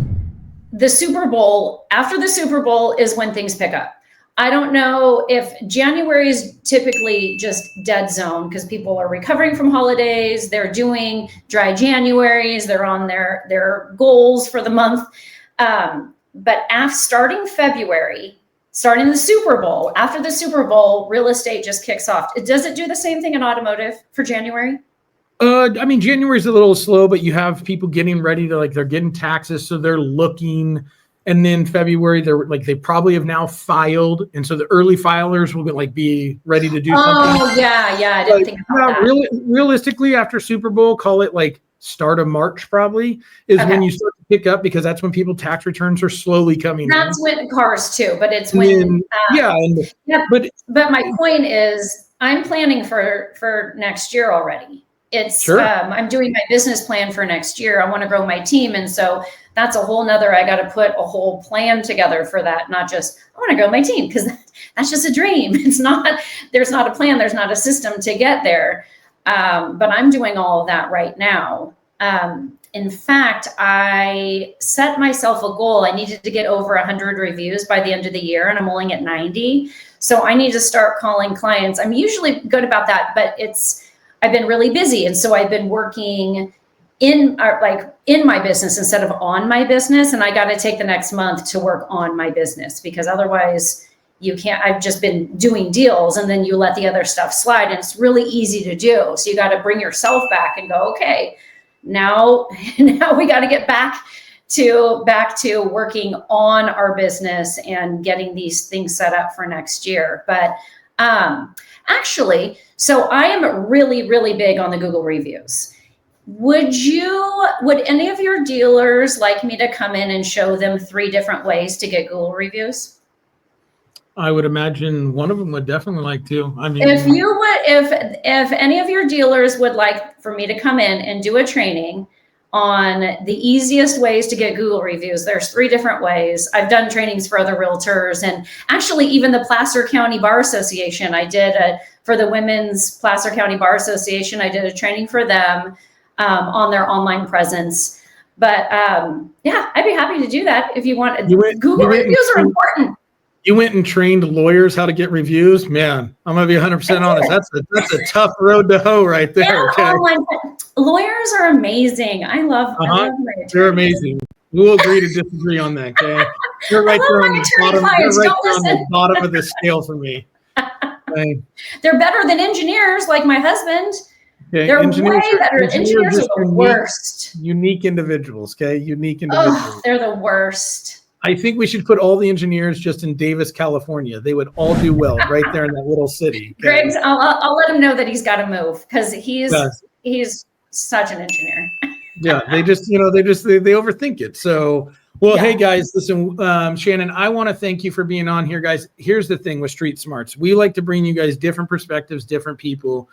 the Super Bowl, after the Super Bowl is when things pick up. I don't know if January is typically just dead zone because people are recovering from holidays. They're doing dry Januaries. They're on their goals for the month. But starting February, starting the Super Bowl, after the Super Bowl, real estate just kicks off. Does it do the same thing in automotive for January? I mean, January is a little slow, but you have people getting ready to they're getting taxes. So they're looking. And then February, they probably have now filed. And so the early filers will be ready to do something. Oh, yeah. I didn't think about that. Realistically, after Super Bowl, call it start of March probably is when you start to pick up because that's when tax returns are slowly coming. That's when cars too, but it's when. But my point is I'm planning for next year already. It's sure. I'm doing my business plan for next year. I want to grow my team. And so that's a whole nother, I got to put a whole plan together for that. Not just, I want to grow my team because that's just a dream. It's not, there's not a plan. There's not a system to get there. But I'm doing all of that right now. In fact, I set myself a goal. I needed to get over 100 reviews by the end of the year, and I'm only at 90. So I need to start calling clients. I'm usually good about that, but I've been really busy. And so I've been working in my business instead of on my business. And I got to take the next month to work on my business because otherwise you can't. I've just been doing deals and then you let the other stuff slide, and it's really easy to do. So you got to bring yourself back and go, okay, now we got to get back to working on our business and getting these things set up for next year. But Actually, so I am really, really big on the Google reviews. Would any of your dealers like me to come in and show them 3 different ways to get Google reviews? I would imagine one of them would definitely like to. I mean, if any of your dealers would like for me to come in and do a training on the easiest ways to get Google reviews, there's 3 different ways. I've done trainings for other realtors, and actually even the Placer County Bar Association. I did for the Women's Placer County Bar Association. I did a training for them on their online presence. But yeah, I'd be happy to do that if you want. Google reviews are important. You went and trained lawyers how to get reviews, man. I'm gonna be 100% honest. That's a tough road to hoe right there. Yeah, okay? Lawyers are amazing. I love my They're amazing. We'll agree to disagree on that. Okay, you're right there on the bottom. You're right there on the bottom of the scale for me. Okay. They're better than engineers, like my husband. Okay. They're way better. Engineers are the worst. Unique individuals. Okay, unique individuals. Oh, they're the worst. I think we should put all the engineers just in Davis, California. They would all do well right there in that little city. Okay? Greg's, I'll let him know that he's got to move because he's such an engineer. Yeah, they overthink it. So, well, yeah. Hey guys, listen, Shannon, I want to thank you for being on here, guys. Here's the thing with Street Smarts. We like to bring you guys different perspectives, different people,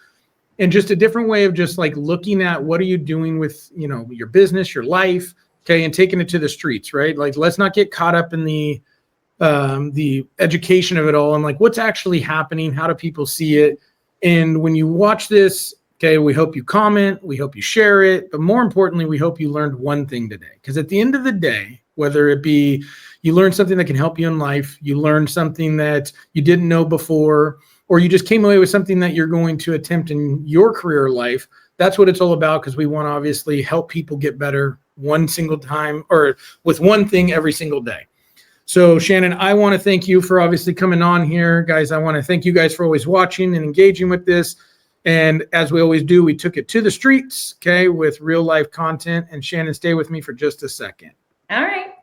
and just a different way of just like looking at what are you doing with, your business, your life. Okay, and taking it to the streets, right? Like, let's not get caught up in the education of it all and like what's actually happening. How do people see it? And when you watch this, okay, we hope you comment, we hope you share it, but more importantly, we hope you learned one thing today. Because at the end of the day, whether it be you learned something that can help you in life, you learned something that you didn't know before, or you just came away with something that you're going to attempt in your career life, that's what it's all about. Because we want to obviously help people get better one single time or with one thing every single day. So Shannon, I want to thank you for obviously coming on here. Guys, I want to thank you guys for always watching and engaging with this. And as we always do, we took it to the streets, okay, with real life content. And Shannon, stay with me for just a second. All right.